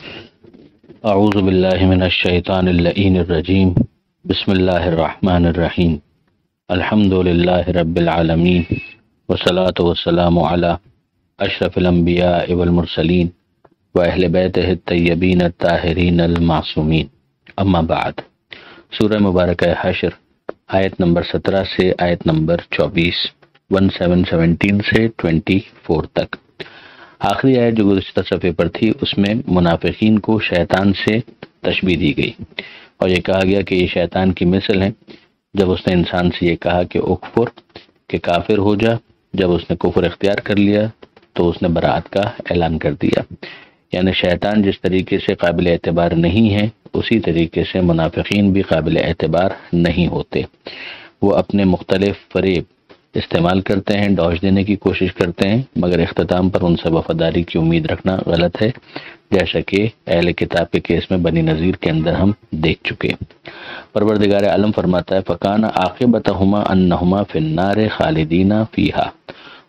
اعوذ باللہ من الشیطان اللعین الرجیم بسم اللہ الرحمن الرحیم الحمد للہ رب العالمین والصلاة والسلام علی اشرف الانبیاء والمرسلین واہل بیتہ الطیبین الطاہرین المعصومین اما بعد۔ سورہ مبارکہ حشر آیت نمبر 17 سے آیت نمبر 24 17 سے 24 تک۔ آخری آیت جو گزشتہ صفحے پر تھی اس میں منافقین کو شیطان سے تشبیہ دی گئی اور یہ کہا گیا کہ یہ شیطان کی مثل ہے۔ جب اس نے انسان سے یہ کہا کہ اکفر، کہ کافر ہو جا، جب اس نے کفر اختیار کر لیا تو اس نے برات کا اعلان کر دیا۔ یعنی شیطان جس طریقے سے قابل اعتبار نہیں ہے اسی طریقے سے منافقین بھی قابل اعتبار نہیں ہوتے۔ وہ اپنے مختلف فریب استعمال کرتے ہیں، ڈوج دینے کی کوشش کرتے ہیں، مگر اختتام پر ان سے وفاداری کی امید رکھنا غلط ہے، جیسا کہ اہل کتاب کے کیس میں بنی نذیر کے اندر ہم دیکھ چکے۔ پروردگار عالم فرماتا ہے فَكَانَ عَاقِبَتُهُمَا أَنَّهُمَا فِي النَّارِ خَالِدِينَ فِيهَا۔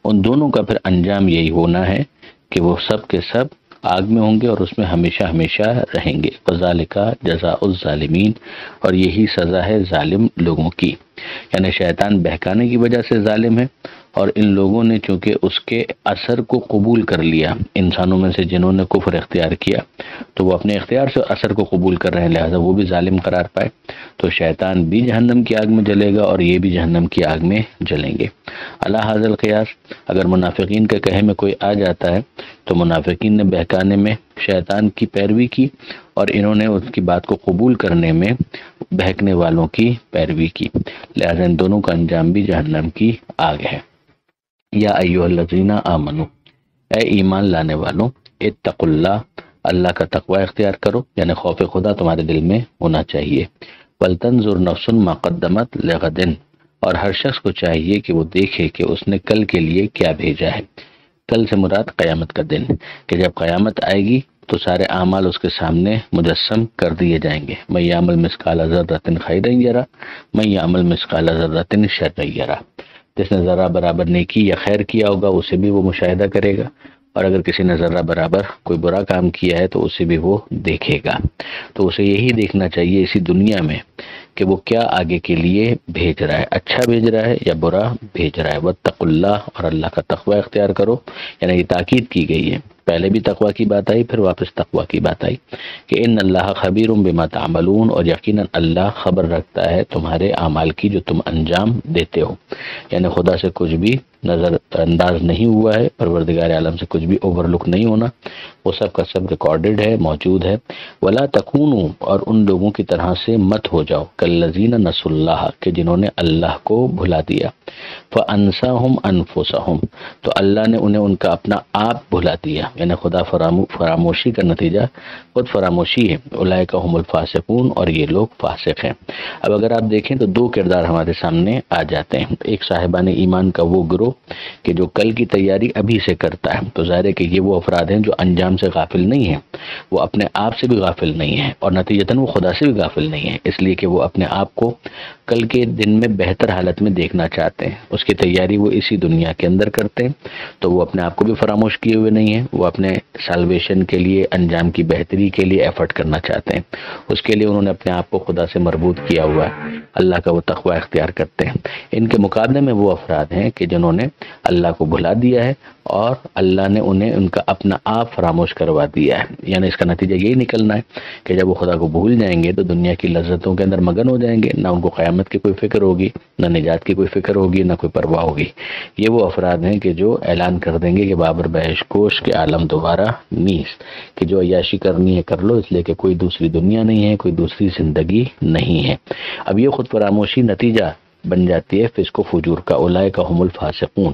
ان دونوں کا پھر انجام یہی ہونا ہے کہ وہ سب کے سب آگ میں ہوں گے اور اس میں ہمیشہ ہمیشہ رہیں گے۔ وَذَلِكَ جَزَاءُ الظَّالِمِينَ، اور یہی سزا ہے ظالم لوگوں کی۔ یعنی شیطان بہکانے کی وجہ سے ظالم ہے، اور ان لوگوں نے چونکہ اس کے اثر کو قبول کر لیا، انسانوں میں سے جنہوں نے کفر اختیار کیا تو وہ اپنے اختیار سے اثر کو قبول کر رہے ہیں، لہذا وہ بھی ظالم قرار پائے، تو شیطان بھی جہنم کی آگ میں جلے گا اور یہ بھی جہنم کی آگ میں جلیں گے۔ علی ھذا القیاس، اگر منافقین کے کہے میں کوئی آ جاتا ہے تو منافقین نے بہکانے میں شیطان کی پیروی کی اور انہوں نے اس کی بات کو قبول کرنے میں بہکنے والوں کی پیروی کی، لہذا ان دونوں کا انجام بھی جہنم کی آگ ہے۔ یا ایھا الذین آمنو، اے ایمان لانے والوں، اتقوا اللہ، اللہ کا تقوی اختیار کرو، یعنی خوف خدا تمہارے دل میں ہونا چاہیے۔ ولتنظر نفس ما قدمت لغد، اور ہر شخص کو چاہیے کہ وہ دیکھے کہ اس نے کل کے لیے کیا بھیجا ہے۔ کل سے مراد قیامت کا دن، کہ جب قیامت آئے گی تو سارے اعمال اس کے سامنے مجسم کر دیے جائیں گے۔ من یعمل مثقال ذرۃ خیرا یرہ، من یعمل مثقال ذرۃ شرا یرہ۔ جس نے ذرہ برابر نیکی یا خیر کیا ہوگا اسے بھی وہ مشاہدہ کرے گا، اور اگر کسی نے ذرہ برابر کوئی برا کام کیا ہے تو اسے بھی وہ دیکھے گا۔ تو اسے یہی دیکھنا چاہیے اسی دنیا میں کہ وہ کیا آگے کے لیے بھیج رہا ہے، اچھا بھیج رہا ہے یا برا بھیج رہا ہے۔ واتقوا اللہ، اور اللہ کا تقوی اختیار کرو، یعنی یہ تاکید کی گئی ہے۔ پہلے بھی تقوی کی بات آئی، پھر واپس تقوی کی بات آئی کہ ان اللہ خبیر بما تعملون، اور یقیناً اللہ خبر رکھتا ہے تمہارے اعمال کی جو تم انجام دیتے ہو۔ یعنی خدا سے کچھ بھی نظر انداز نہیں ہوا ہے، پروردگار عالم سے کچھ بھی اوور لک نہیں ہونا، وہ سب کا سب ریکارڈڈ ہے، موجود ہے۔ ولا تکونوا، اور ان لوگوں کی طرح سے مت ہو جاؤ، کالذین نسوا اللہ، کہ جنہوں نے اللہ کو بھلا دیا، فانساہم انفسہم، تو اللہ نے انہیں ان کا اپنا آپ بھلا دیا، یعنی خدا فراموشی کا نتیجہ خود فراموشی ہے۔ اولئک هم الفاسقون، اور یہ لوگ فاسق ہیں۔ اب اگر آپ دیکھیں تو دو کردار ہمارے سامنے آ جاتے ہیں۔ ایک صاحبان ایمان کا وہ گروہ کہ جو کل کی تیاری ابھی سے کرتا ہے، تو ظاہر ہے کہ یہ وہ افراد ہیں جو انجام سے غافل نہیں ہیں، وہ اپنے آپ سے بھی غافل نہیں ہیں، اور نتیجتاً وہ خدا سے بھی غافل نہیں ہیں، اس لیے کہ وہ اپنے آپ کو کل کے دن میں بہتر حالت میں دیکھنا چاہتے ہیں، اس کی تیاری وہ اسی دنیا کے اندر کرتے ہیں، تو وہ اپنے آپ کو بھی فراموش کیے ہوئے نہیں ہیں، وہ اپنے سالویشن کے لیے، انجام کی بہتری کے لیے ایفرٹ کرنا چاہتے ہیں، اس کے لیے انہوں نے اپنے آپ کو خدا سے مربوط کیا ہوا ہے، اللہ کا وہ تقوی اختیار کرتے ہیں۔ ان کے مقابلے میں وہ افراد ہیں کہ جنہوں نے اللہ کو بھلا دیا ہے اور اللہ نے انہیں ان کا اپنا آپ فراموش کروا دیا ہے، یعنی اس کا نتیجہ یہی نکلنا ہے کہ جب وہ خدا کو بھول جائیں گے تو دنیا کی لذتوں کے اندر مگن ہو جائیں گے، نہ ان کو قیامت کی کوئی فکر ہوگی، نہ نجات کی کوئی فکر ہوگی، نہ کوئی پرواہ ہوگی۔ یہ وہ افراد ہیں کہ جو اعلان کر دیں گے کہ بابر بہش کوش کے عالم دوبارہ نیست، کہ جو عیاشی کرنی ہے کر لو، اس لیے کہ کوئی دوسری دنیا نہیں ہے، کوئی دوسری زندگی نہیں ہے۔ اب یہ خود فراموشی نتیجہ بن جاتی ہے فسق و فجور کا، اولئک هم الفاسقون۔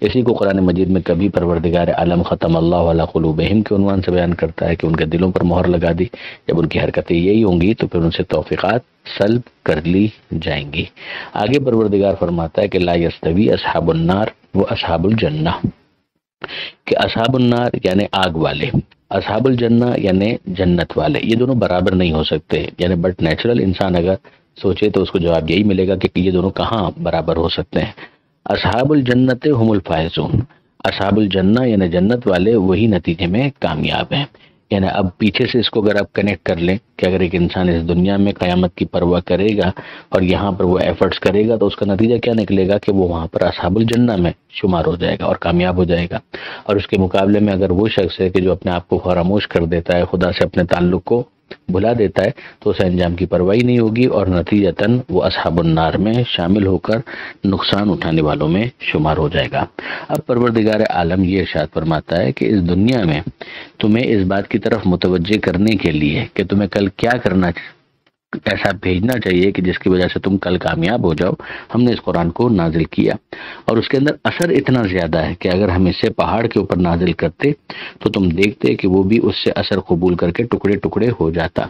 اسی کو قرآن مجید میں کبھی پروردگار عالم ختم اللہ علی قلوبہم کے عنوان سے بیان کرتا ہے کہ ان کے دلوں پر مہر لگا دی، جب ان کی حرکتیں یہی ہوں گی تو پھر ان سے توفیقات سلب کر لی جائیں گی۔ آگے پروردگار فرماتا ہے کہ لا یستوی اصحاب النار و اصحاب الجنہ، کہ اصحاب النار یعنی آگ والے، اصحاب الجنہ یعنی جنت والے، یہ دونوں برابر نہیں ہو سکتے، یعنی بٹ نیچرل انسان اگر سوچے تو اس کو جواب یہی ملے گا کہ یہ دونوں کہاں برابر ہو سکتے ہیں۔ اصحاب الجنت هم الفائزون، اصحاب الجنہ یعنی جنت والے وہی نتیجے میں کامیاب ہیں، یعنی اب پیچھے سے اس کو اگر آپ کنیکٹ کر لیں کہ اگر ایک انسان اس دنیا میں قیامت کی پرواہ کرے گا اور یہاں پر وہ ایفرٹس کرے گا تو اس کا نتیجہ کیا نکلے گا کہ وہ وہاں پر اصحاب الجنہ میں شمار ہو جائے گا اور کامیاب ہو جائے گا. اور اس کے مقابلے میں اگر وہ شخص ہے کہ جو اپنے آپ کو فراموش کر دیتا ہے، خدا سے اپنے تعلق کو بھلا دیتا ہے، تو اسے انجام کی پرواہی نہیں ہوگی اور نتیجتاً وہ اصحاب النار میں شامل ہو کر نقصان اٹھانے والوں میں شمار ہو جائے گا. اب پروردگار عالم یہ ارشاد فرماتا ہے کہ اس دنیا میں تمہیں اس بات کی طرف متوجہ کرنے کے لیے کہ تمہیں کل کیا کرنا ایسا بھیجنا چاہیے کہ جس کی وجہ سے تم کل کامیاب ہو جاؤ، ہم نے اس قرآن کو نازل کیا. اور اس کے اندر اثر اتنا زیادہ ہے کہ اگر ہم اسے پہاڑ کے اوپر نازل کرتے تو تم دیکھتے کہ وہ بھی اس سے اثر قبول کر کے ٹکڑے ٹکڑے ہو جاتا.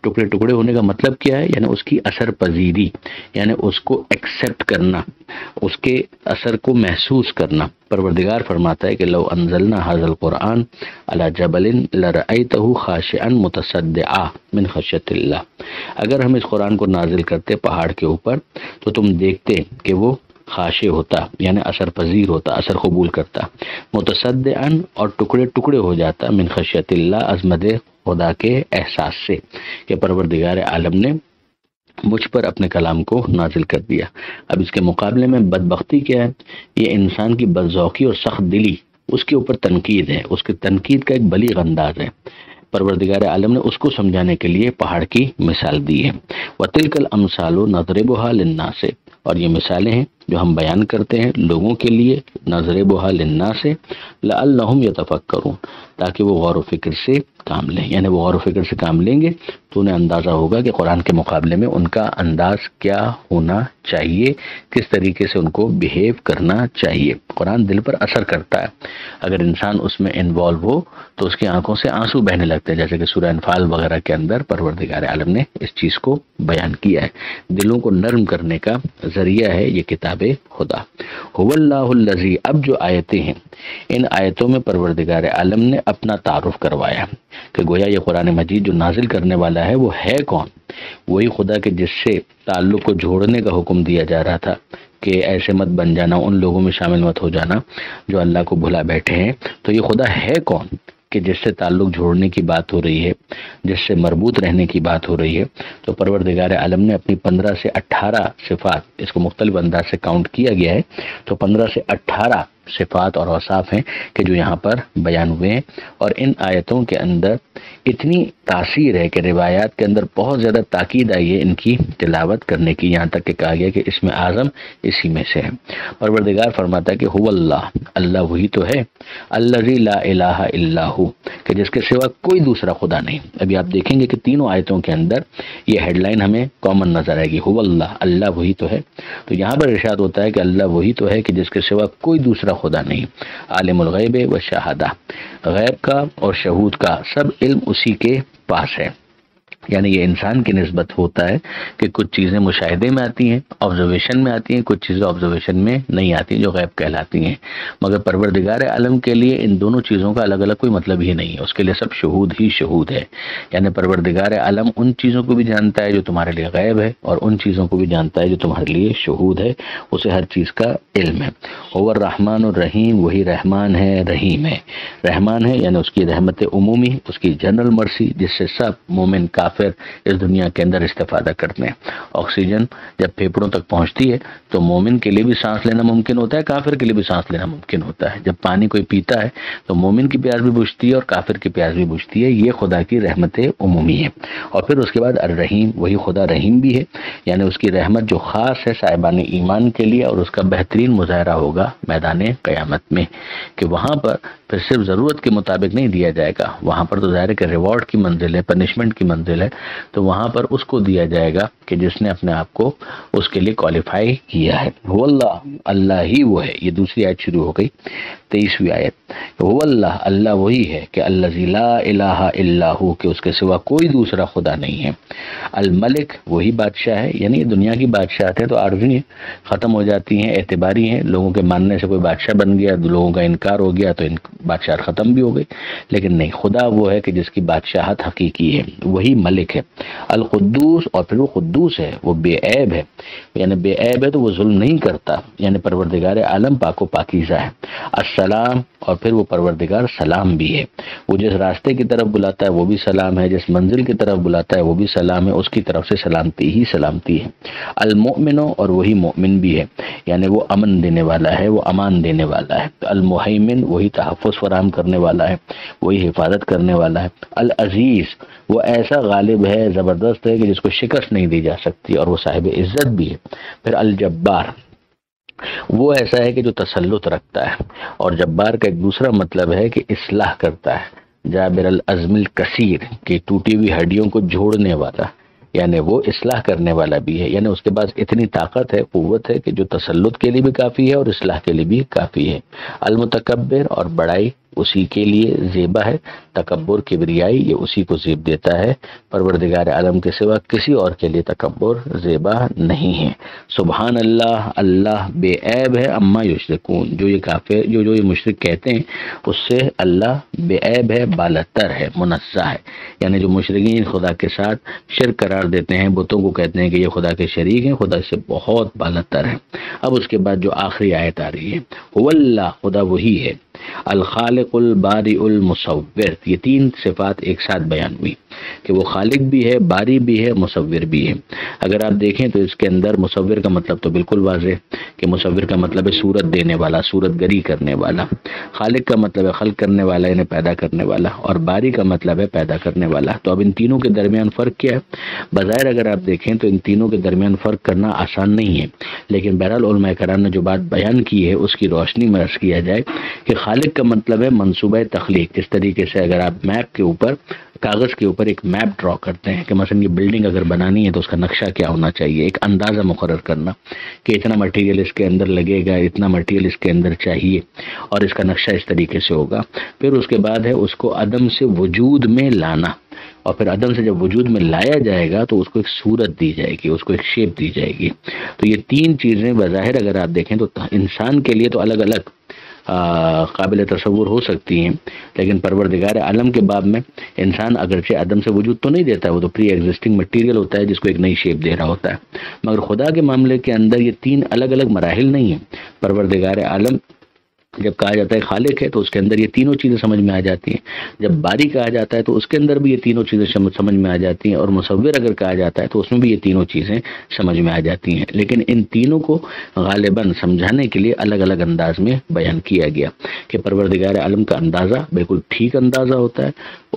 ٹکڑے ٹکڑے ہونے کا مطلب کیا ہے؟ یعنی اس کی اثر پذیری، یعنی اس کو ایکسیپٹ کرنا، اس کے اثر کو محسوس کرنا. پروردگار فرماتا ہے کہ لو انزلنا هذا القرآن على جبل لرأيته خاشعا متصدعا من خشیت اللہ. اگر ہم اس قرآن کو نازل کرتے پہاڑ کے اوپر تو تم دیکھتے کہ وہ خاشع ہوتا، یعنی اثر پذیر ہوتا، اثر قبول کرتا، متصدعا اور ٹکڑے ٹکڑے ہو جاتا، من خشیت اللہ، عظمت خدا کے احساس سے کہ پروردگار عالم نے مجھ پر اپنے کلام کو نازل کر دیا. اب اس کے مقابلے میں بدبختی کیا ہے؟ یہ انسان کی بدذوقی اور سخت دلی اس کے اوپر تنقید ہے، اس کی تنقید کا ایک بلیغ انداز ہے. پروردگار عالم نے اس کو سمجھانے کے لیے پہاڑ کی مثال دی ہے. وَتِلْكَ الْأَمْثَالُ نَضْرِبُهَا لِلنَّاسِ، اور یہ مثالیں ہیں جو ہم بیان کرتے ہیں لوگوں کے لیے، نَضْرِبُهَا لِلنَّاسِ لَعَلَّهُمْ يَتَفَكَّرُونَ، تاکہ وہ غور و فکر سے کام لیں. یعنی وہ غور و فکر سے کام لیں گے تو انہیں اندازہ ہوگا کہ قرآن کے مقابلے میں ان کا انداز کیا ہونا چاہیے، کس طریقے سے ان کو بیہیو کرنا چاہیے. قرآن دل پر اثر کرتا ہے. اگر انسان اس میں انوالو ہو تو اس کی آنکھوں سے آنسو بہنے لگتے ہیں، جیسے کہ سورہ انفال وغیرہ کے اندر پروردگار عالم نے اس چیز کو بیان کیا ہے. دلوں کو نرم کرنے کا ذریعہ ہے یہ کتاب خدا. هو اللہ الذی، اب جو آیتیں ہیں ان آیتوں میں پروردگار عالم نے اپنا تعارف کروایا کہ گویا یہ قرآن مجید جو نازل کرنے والا ہے وہ ہے کون؟ وہی خدا کے جس سے تعلق کو جوڑنے کا حکم دیا جا رہا تھا کہ ایسے مت بن جانا، ان لوگوں میں شامل مت ہو جانا جو اللہ کو بھلا بیٹھے ہیں. تو یہ خدا ہے کون کہ جس سے تعلق جوڑنے کی بات ہو رہی ہے، جس سے مربوط رہنے کی بات ہو رہی ہے؟ تو پروردگار عالم نے اپنی 15 سے 18 صفات، اس کو مختلف انداز سے کاؤنٹ کیا گیا ہے، تو 15 سے 18 صفات اور اوصاف ہیں کہ جو یہاں پر بیان ہوئے ہیں. اور ان آیتوں کے اندر اتنی تاثیر ہے کہ روایات کے اندر بہت زیادہ تاکید آئی ہے ان کی تلاوت کرنے کی، یہاں تک کہ کہا گیا کہ اس میں اعظم اسی میں سے ہے. پروردگار فرماتا ہے کہ هو اللہ، اللہ وہی تو ہے، الذی لا الہ الا ہو، کہ جس کے سوا کوئی دوسرا خدا نہیں. ابھی آپ دیکھیں گے کہ تینوں آیتوں کے اندر یہ ہیڈ لائن ہمیں کامن نظر آئے گی، هو اللہ، اللہ وہی تو ہے. تو یہاں پر ارشاد ہوتا ہے کہ اللہ وہی تو ہے کہ جس کے سوا کوئی دوسرا خدا نہیں. عالم الغیب و شہادہ، غیب کا اور شہود کا سب علم اسی کے پاس ہے. یعنی یہ انسان کی نسبت ہوتا ہے کہ کچھ چیزیں مشاہدے میں آتی ہیں، آبزرویشن میں آتی ہیں، کچھ چیزیں آبزرویشن میں نہیں آتی جو غیب کہلاتی ہیں. مگر پروردگار عالم کے لیے ان دونوں چیزوں کا الگ الگ کوئی مطلب ہی نہیں ہے، اس کے لیے سب شہود ہی شہود ہے. یعنی پروردگار عالم ان چیزوں کو بھی جانتا ہے جو تمہارے لیے غیب ہے اور ان چیزوں کو بھی جانتا ہے جو تمہارے لیے شہود ہے، اسے ہر چیز کا علم ہے. هو الرحمن الرحیم، وہی رحمان ہے رحیم ہے. رحمان ہے یعنی اس کی رحمت عمومی، اس کی جنرل مرسی جس سے سب مومن کافر اس دنیا کے اندر استفادہ کرتے ہیں. آکسیجن جب پھیپڑوں تک پہنچتی ہے تو مومن کے لیے بھی سانس لینا ممکن ہوتا ہے، کافر کے لیے بھی سانس لینا ممکن ہوتا ہے. جب پانی کوئی پیتا ہے تو مومن کی پیاس بھی بجھتی ہے اور کافر کی پیاس بھی بجھتی ہے. یہ خدا کی رحمت عمومی ہے. اور پھر اس کے بعد الرحیم، وہی خدا رحیم بھی ہے، یعنی اس کی رحمت جو خاص ہے صاحبان ایمان کے لیے، اور اس کا بہترین مظاہرہ ہوگا میدان قیامت میں کہ وہاں پر پھر صرف ضرورت کے مطابق نہیں دیا جائے گا. وہاں پر تو ظاہر ہے کہ ریوارڈ کی منزل ہے، پنشمنٹ کی منزل ہے، تو وہاں پر اس کو دیا جائے گا کہ جس نے اپنے آپ کو اس کے لیے کوالیفائی کیا ہے. هو اللہ، اللہ ہی وہ ہے. یہ دوسری آیت شروع ہو گئی، 23ویں آیت. هو اللہ، اللہ وہی ہے کہ الذی لا الہ الا ہو، کہ اس کے سوا کوئی دوسرا خدا نہیں ہے. الملک، وہی بادشاہ ہے. یعنی دنیا کی بادشاہتیں تو عارضی ہیں، ختم ہو جاتی ہیں، اعتباری ہیں. لوگوں کے ماننے سے کوئی بادشاہ بن گیا، لوگوں کا انکار ہو گیا تو بادشاہت ختم بھی ہو گئی. لیکن نہیں، خدا وہ ہے کہ جس کی بادشاہت حقیقی ہے، وہی ملک ہے. القدوس، اور پھر وہ قدوس ہے، وہ بے عیب ہے. یعنی بے عیب ہے تو وہ ظلم نہیں کرتا، یعنی پروردگار عالم پاک و پاکیزہ ہے. السلام، اور پھر وہ پروردگار سلام بھی ہے. وہ جس راستے کی طرف بلاتا ہے وہ بھی سلام ہے، جس منزل کی طرف بلاتا ہے وہ بھی سلام ہے، اس کی طرف سے سلامتی ہی سلامتی ہے. المؤمن، اور وہی مومن بھی ہے، یعنی وہ امن دینے والا ہے، وہ امان دینے والا ہے. المہیمن، وہی تحفظ فراہم کرنے والا ہے، وہی حفاظت کرنے والا ہے. العزیز، وہ ایسا غالب ہے، زبردست ہے کہ جس کو شکست نہیں دی جا سکتی، اور وہ صاحب عزت بھی ہے. پھر الجبار، وہ ایسا ہے کہ جو تسلط رکھتا ہے. اور جبار کا ایک دوسرا مطلب ہے کہ اصلاح کرتا ہے. جابر العظم الکثیر، کہ ٹوٹی ہوئی ہڈیوں کو جوڑنے والا، یعنی وہ اصلاح کرنے والا بھی ہے. یعنی اس کے پاس اتنی طاقت ہے، قوت ہے کہ جو تسلط کے لیے بھی کافی ہے اور اصلاح کے لیے بھی کافی ہے. المتکبر، اور بڑائی اسی کے لیے زیبا ہے. تکبر، کبریائی، یہ اسی کو زیب دیتا ہے. پروردگار عالم کے سوا کسی اور کے لیے تکبر زیبا نہیں ہے. سبحان اللہ، اللہ بے عیب ہے. اما یشرکون، جو یہ کافر، جو یہ مشرک کہتے ہیں اس سے اللہ بے عیب ہے، بالاتر ہے، منزہ ہے. یعنی جو مشرکین خدا کے ساتھ شرک قرار دیتے ہیں، بتوں کو کہتے ہیں کہ یہ خدا کے شریک ہیں، خدا سے بہت بالاتر ہے. اب اس کے بعد جو آخری آیت آ رہی ہے، هو اللہ، خدا وہی ہے. الخالق البارئ المصور، یہ تین صفات ایک ساتھ بیان ہوئی کہ وہ خالق بھی ہے، باری بھی ہے، مصور بھی ہے. اگر آپ دیکھیں تو اس کے اندر مصور کا مطلب تو بالکل واضح کہ مصور کا مطلب ہے صورت دینے والا، صورت گری کرنے والا. خالق کا مطلب ہے خلق کرنے والا، یعنی پیدا کرنے والا. اور باری کا مطلب ہے پیدا کرنے والا. تو اب ان تینوں کے درمیان فرق کیا ہے؟ بظاہر اگر آپ دیکھیں تو ان تینوں کے درمیان فرق کرنا آسان نہیں ہے، لیکن بہرحال علماء کرام نے جو بات بیان کی ہے اس کی روشنی میں عرض کیا جائے کہ خالق کا مطلب ہے منصوبہ تخلیق. جس طریقے سے اگر آپ میپ کے اوپر، کاغذ کے اوپر ایک میپ ڈرا کرتے ہیں کہ مثلا یہ بلڈنگ اگر بنانی ہے تو اس کا نقشہ کیا ہونا چاہیے، ایک اندازہ مقرر کرنا کہ اتنا مٹیریل اس کے اندر لگے گا، اتنا مٹیریل اس کے اندر چاہیے، اور اس کا نقشہ اس طریقے سے ہوگا. پھر اس کے بعد ہے اس کو عدم سے وجود میں لانا، اور پھر عدم سے جب وجود میں لایا جائے گا تو اس کو ایک صورت دی جائے گی، اس کو ایک شیپ دی جائے گی. تو یہ تین چیزیں بظاہر اگر آپ دیکھیں تو انسان کے لیے تو الگ الگ قابل تصور ہو سکتی ہیں، لیکن پروردگار عالم کے باب میں انسان اگرچہ عدم سے وجود تو نہیں دیتا ہے، وہ تو پری ایگزسٹنگ مٹیریل ہوتا ہے جس کو ایک نئی شیپ دے رہا ہوتا ہے. مگر خدا کے معاملے کے اندر یہ تین الگ الگ مراحل نہیں ہیں. پروردگار عالم جب کہا جاتا ہے خالق ہے تو اس کے اندر یہ تینوں چیزیں سمجھ میں آ جاتی ہیں. جب باری کہا جاتا ہے تو اس کے اندر بھی یہ تینوں چیزیں سمجھ میں آ جاتی ہیں. اور مصور اگر کہا جاتا ہے تو اس میں بھی یہ تینوں چیزیں سمجھ میں آ جاتی ہیں. لیکن ان تینوں کو غالباً سمجھانے کے لیے الگ الگ انداز میں بیان کیا گیا کہ پروردگار عالم کا اندازہ بالکل ٹھیک اندازہ ہوتا ہے،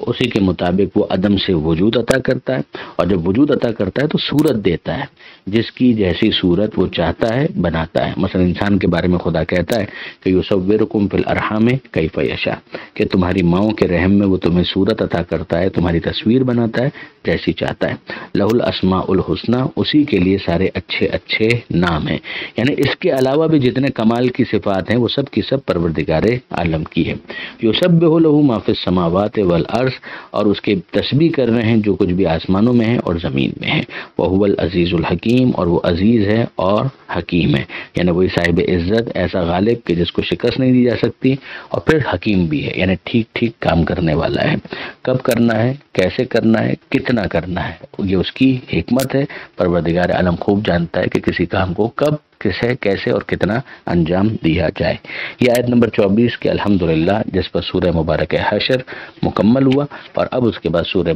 اسی کے مطابق وہ عدم سے وجود عطا کرتا ہے، اور جب وجود عطا کرتا ہے تو صورت دیتا ہے، جس کی جیسی صورت وہ چاہتا ہے بناتا ہے. مثلا انسان کے بارے میں خدا کہتا ہے کہ یصورکم فی الارحام کیف یشاء، کہ تمہاری ماؤں کے رحم میں وہ تمہیں صورت عطا کرتا ہے، تمہاری تصویر بناتا ہے جیسی چاہتا ہے. لہ الاسماء الحسنی، اسی کے لیے سارے اچھے اچھے نام ہیں. یعنی اس کے علاوہ بھی جتنے کمال کی صفات ہیں وہ سب کی سب پروردگار عالم کی ہے. یسبح لہ ما فی السماوات والارض، اور اس کے تسبیح کر رہے ہیں جو کچھ بھی آسمانوں میں ہے اور زمین میں ہے. وہو العزیز الحکیم، اور وہ عزیز ہے اور حکیم ہے. یعنی وہی صاحب عزت، ایسا غالب کہ جس کو شکست نہیں دی جا سکتی، اور پھر حکیم بھی ہے، یعنی ٹھیک ٹھیک کام کرنے والا ہے. کب کرنا ہے، کیسے کرنا ہے، کتنا کرنا ہے، یہ اس کی حکمت ہے. پروردگار عالم خوب جانتا ہے کہ کسی کام کو کب، کسے، کیسے اور کتنا انجام دیا جائے. یہ آیت نمبر 24 کے الحمدللہ جس پر سورہ مبارک حشر مکمل ہوا. اور اب اس کے بعد سورہ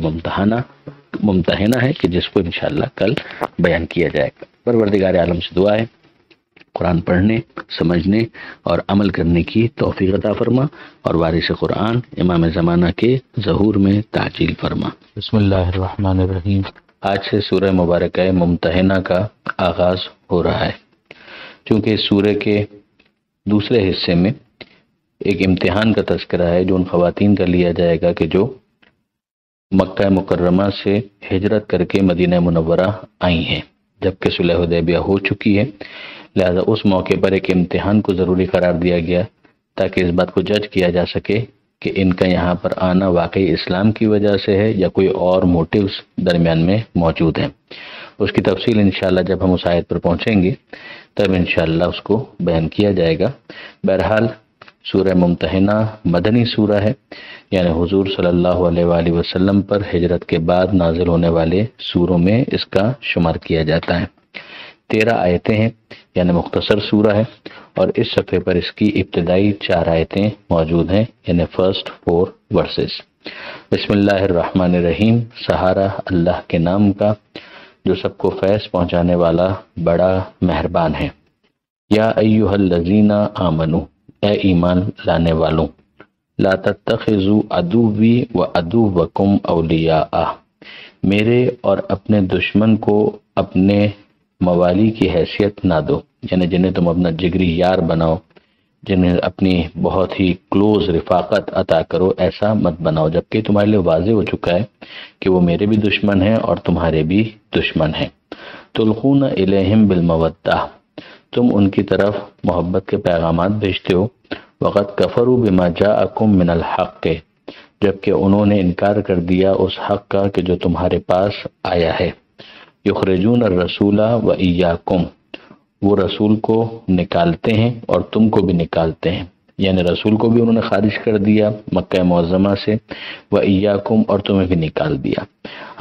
ممتحنہ ہے کہ جس کو انشاءاللہ کل بیان کیا جائے گا. پروردگار عالم سے دعا ہے قرآن پڑھنے، سمجھنے اور عمل کرنے کی توفیق عطا فرما، اور وارث قرآن امام زمانہ کے ظہور میں تعجیل فرما. بسم اللہ الرحمن الرحیم. آج سے سورہ مبارکہ ممتحنہ کا آغاز ہو رہا ہے. چونکہ اس سورہ کے دوسرے حصے میں ایک امتحان کا تذکرہ ہے جو ان خواتین کا لیا جائے گا کہ جو مکہ مکرمہ سے ہجرت کر کے مدینہ منورہ آئی ہیں جبکہ صلح حدیبیہ ہو چکی ہے. لہذا اس موقع پر ایک امتحان کو ضروری قرار دیا گیا تاکہ اس بات کو جج کیا جا سکے کہ ان کا یہاں پر آنا واقعی اسلام کی وجہ سے ہے یا کوئی اور موٹیوز درمیان میں موجود ہیں. اس کی تفصیل انشاءاللہ جب ہم اس آیت پر پہنچیں گے تب انشاءاللہ اس کو بیان کیا جائے گا. بہرحال سورہ ممتحنہ مدنی سورہ ہے، یعنی حضور صلی اللہ علیہ وآلہ وسلم پر ہجرت کے بعد نازل ہونے والے سوروں میں اس کا شمار کیا جاتا ہے۔ 13 آیتیں ہیں، یعنی مختصر سورہ ہے، اور اس صفحے پر اس کی ابتدائی 4 آیتیں موجود ہیں، یعنی فرسٹ 4 ورسز۔ بسم اللہ الرحمن الرحیم، سہارا اللہ کے نام کا جو سب کو فیض پہنچانے والا بڑا مہربان ہے۔ یا ایھا الذین آمنو، اے ایمان لانے والوں، لا تتخذوا عدوی و عدوکم اولیاء، میرے اور اپنے دشمن کو اپنے موالی کی حیثیت نہ دو، یعنی جنہیں تم اپنا جگری یار بناؤ، جنہیں اپنی بہت ہی کلوز رفاقت عطا کرو، ایسا مت بناؤ، جبکہ تمہارے لیے واضح ہو چکا ہے کہ وہ میرے بھی دشمن ہیں اور تمہارے بھی دشمن ہیں۔ تلقون الیہم بالمودہ، تم ان کی طرف محبت کے پیغامات بھیجتے ہو، وقد کفروا بما جاءکم من الحق، جبکہ انہوں نے انکار کر دیا اس حق کا کہ جو تمہارے پاس آیا ہے۔ یخرجون الرسول و ایاکم، وہ رسول کو نکالتے ہیں اور تم کو بھی نکالتے ہیں، یعنی رسول کو بھی انہوں نے خارج کر دیا مکہ معظمہ سے، و ایاکم، اور تمہیں بھی نکال دیا۔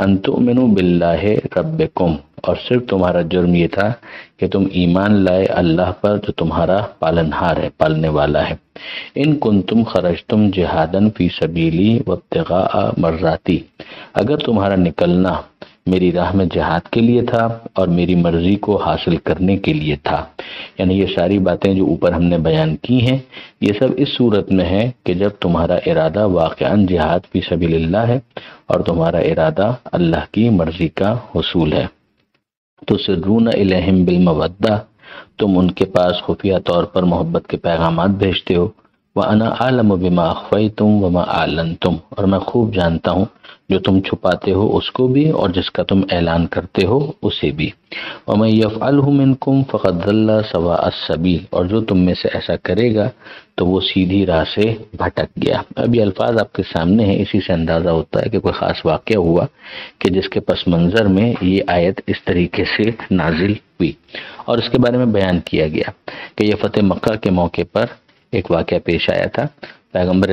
ان تؤمنوا باللہ ربکم، اور صرف تمہارا جرم یہ تھا کہ تم ایمان لائے اللہ پر جو تمہارا پالنہار ہے، پالنے والا ہے۔ ان کنتم خرجتم جہادا فی سبیلی وابتغاء مرضاتی، اگر تمہارا نکلنا میری راہ میں جہاد کے لیے تھا اور میری مرضی کو حاصل کرنے کے لیے تھا، یعنی یہ ساری باتیں جو اوپر ہم نے بیان کی ہیں یہ سب اس صورت میں ہے کہ جب تمہارا ارادہ واقعاً جہاد فی سبیل اللہ ہے اور تمہارا ارادہ اللہ کی مرضی کا حصول ہے۔ تسرون الیہم بالمودہ، تم ان کے پاس خفیہ طور پر محبت کے پیغامات بھیجتے ہو۔ وَأَنَا أَعْلَمُ بِمَا أَخْفَيْتُمْ وَمَا أَعْلَنْتُمْ، اور میں خوب جانتا ہوں جو تم چھپاتے ہو اس کو بھی اور جس کا تم اعلان کرتے ہو اسے بھی۔ وَمَن يَفْعَلْهُ مِنْكُمْ فَقَدْ ضَلَّ سَوَاءَ السَّبِيلِ، اور جو تم میں سے ایسا کرے گا تو وہ سیدھی راہ سے بھٹک گیا۔ اب یہ الفاظ آپ کے سامنے ہیں، اسی سے اندازہ ہوتا ہے کہ کوئی خاص واقعہ ہوا کہ جس کے پس منظر میں یہ آیت اس طریقے سے نازل ہوئی، اور اس کے بارے میں بیان کیا گیا کہ یہ فتح مکہ کے موقع پر ایک واقعہ پیش آیا تھا۔ پیغمبر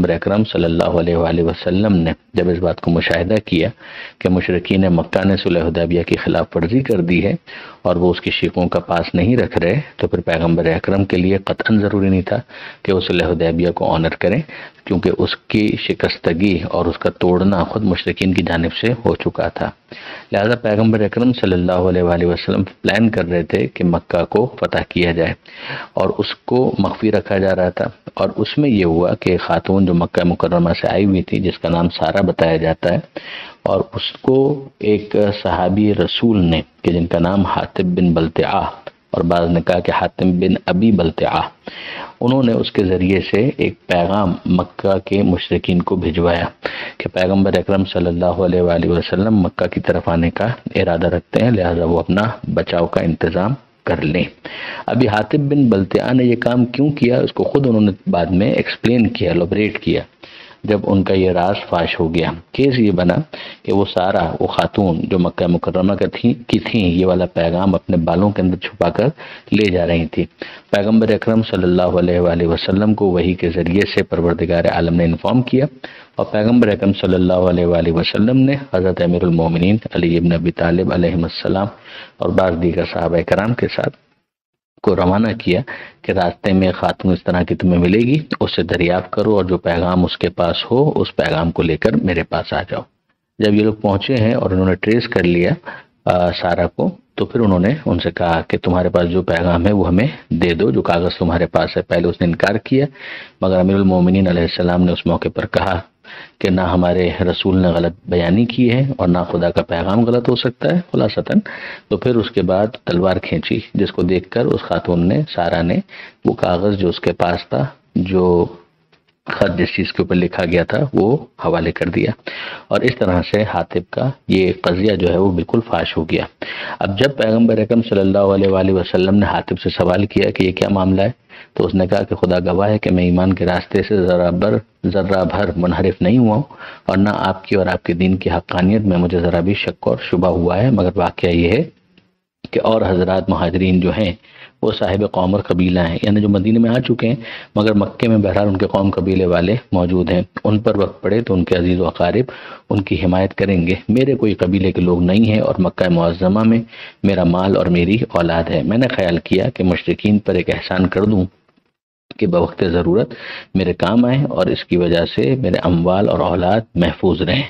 اکرم صلی اللہ علیہ وآلہ وسلم نے جب اس بات کو مشاہدہ کیا کہ مشرکین مکہ نے صلح حدیبیہ کی خلاف ورزی کر دی ہے اور وہ اس کی شیخوں کا پاس نہیں رکھ رہے، تو پھر پیغمبر اکرم کے لیے قطعاً ضروری نہیں تھا کہ وہ صلح حدیبیہ کو آنر کریں، کیونکہ اس کی شکستگی اور اس کا توڑنا خود مشرکین کی جانب سے ہو چکا تھا۔ لہذا پیغمبر اکرم صلی اللہ علیہ وآلہ وسلم پلان کر رہے تھے کہ مکہ کو فتح کیا جائے اور اس کو مخفی رکھا جا رہا تھا، اور اس میں یہ ہوا کہ خاتون جو مکہ مکرمہ سے آئی ہوئی تھی جس کا نام سارہ بتایا جاتا ہے، اور اس کو ایک صحابی رسول نے کہ جن کا نام حاتب بن بلتعہ، اور بعض نے کہا کہ حاتم بن ابی بلتعہ، انہوں نے اس کے ذریعے سے ایک پیغام مکہ کے مشرکین کو بھجوایا کہ پیغمبر اکرم صلی اللہ علیہ وآلہ وسلم مکہ کی طرف آنے کا ارادہ رکھتے ہیں، لہذا وہ اپنا بچاؤ کا انتظام کر لیں۔ ابھی حاتب بن بلتعہ نے یہ کام کیوں کیا اس کو خود انہوں نے بعد میں ایکسپلین کیا، ایلوبریٹ کیا۔ جب ان کا یہ راز فاش ہو گیا، کیس یہ بنا کہ وہ سارا وہ خاتون جو مکہ مکرمہ کی تھیں یہ والا پیغام اپنے بالوں کے اندر چھپا کر لے جا رہی تھی۔ پیغمبر اکرم صلی اللہ علیہ وآلہ وسلم کو وحی کے ذریعے سے پروردگار عالم نے انفارم کیا، اور پیغمبر اکرم صلی اللہ علیہ وآلہ وسلم نے حضرت امیر المومنین علی بن ابی طالب علیہ السلام اور بعض دیگر صحابہ کرام کے ساتھ کو روانہ کیا کہ راستے میں خاتون اس طرح کی تمہیں ملے گی، اس سے دریافت کرو اور جو پیغام اس کے پاس ہو اس پیغام کو لے کر میرے پاس آ جاؤ۔ جب یہ لوگ پہنچے ہیں اور انہوں نے ٹریس کر لیا سارہ کو، تو پھر انہوں نے ان سے کہا کہ تمہارے پاس جو پیغام ہے وہ ہمیں دے دو، جو کاغذ تمہارے پاس ہے۔ پہلے اس نے انکار کیا، مگر امیر المومنین علیہ السلام نے اس موقع پر کہا کہ نہ ہمارے رسول نے غلط بیانی کی ہے اور نہ خدا کا پیغام غلط ہو سکتا ہے خلاصتاً۔ تو پھر اس کے بعد تلوار کھینچی، جس کو دیکھ کر اس خاتون نے، سارہ نے، وہ کاغذ جو اس کے پاس تھا، جو خط جس چیز کے اوپر لکھا گیا تھا، وہ حوالے کر دیا، اور اس طرح سے حاتب کا یہ قضیہ جو ہے وہ بالکل فاش ہو گیا۔ اب جب پیغمبر اکرم صلی اللہ علیہ وآلہ وسلم نے حاتب سے سوال کیا کہ یہ کیا معاملہ ہے، تو اس نے کہا کہ خدا گواہ ہے کہ میں ایمان کے راستے سے ذرہ بھر منحرف نہیں ہوا ہوں، اور نہ آپ کی اور آپ کے دین کی حقانیت میں مجھے ذرا بھی شک اور شبہ ہوا ہے، مگر واقعہ یہ ہے کہ اور حضرات مہاجرین جو ہیں وہ صاحب قوم اور قبیلہ ہیں، یعنی جو مدینے میں آ چکے ہیں مگر مکے میں بہرحال ان کے قوم قبیلے والے موجود ہیں، ان پر وقت پڑے تو ان کے عزیز و اقارب ان کی حمایت کریں گے۔ میرے کوئی قبیلے کے لوگ نہیں ہیں اور مکہ معظمہ میں میرا مال اور میری اولاد ہے۔ میں نے خیال کیا کہ مشرکین پر ایک احسان کر دوں کہ بوقت ضرورت میرے کام آئیں اور اس کی وجہ سے میرے اموال اور اولاد محفوظ رہیں،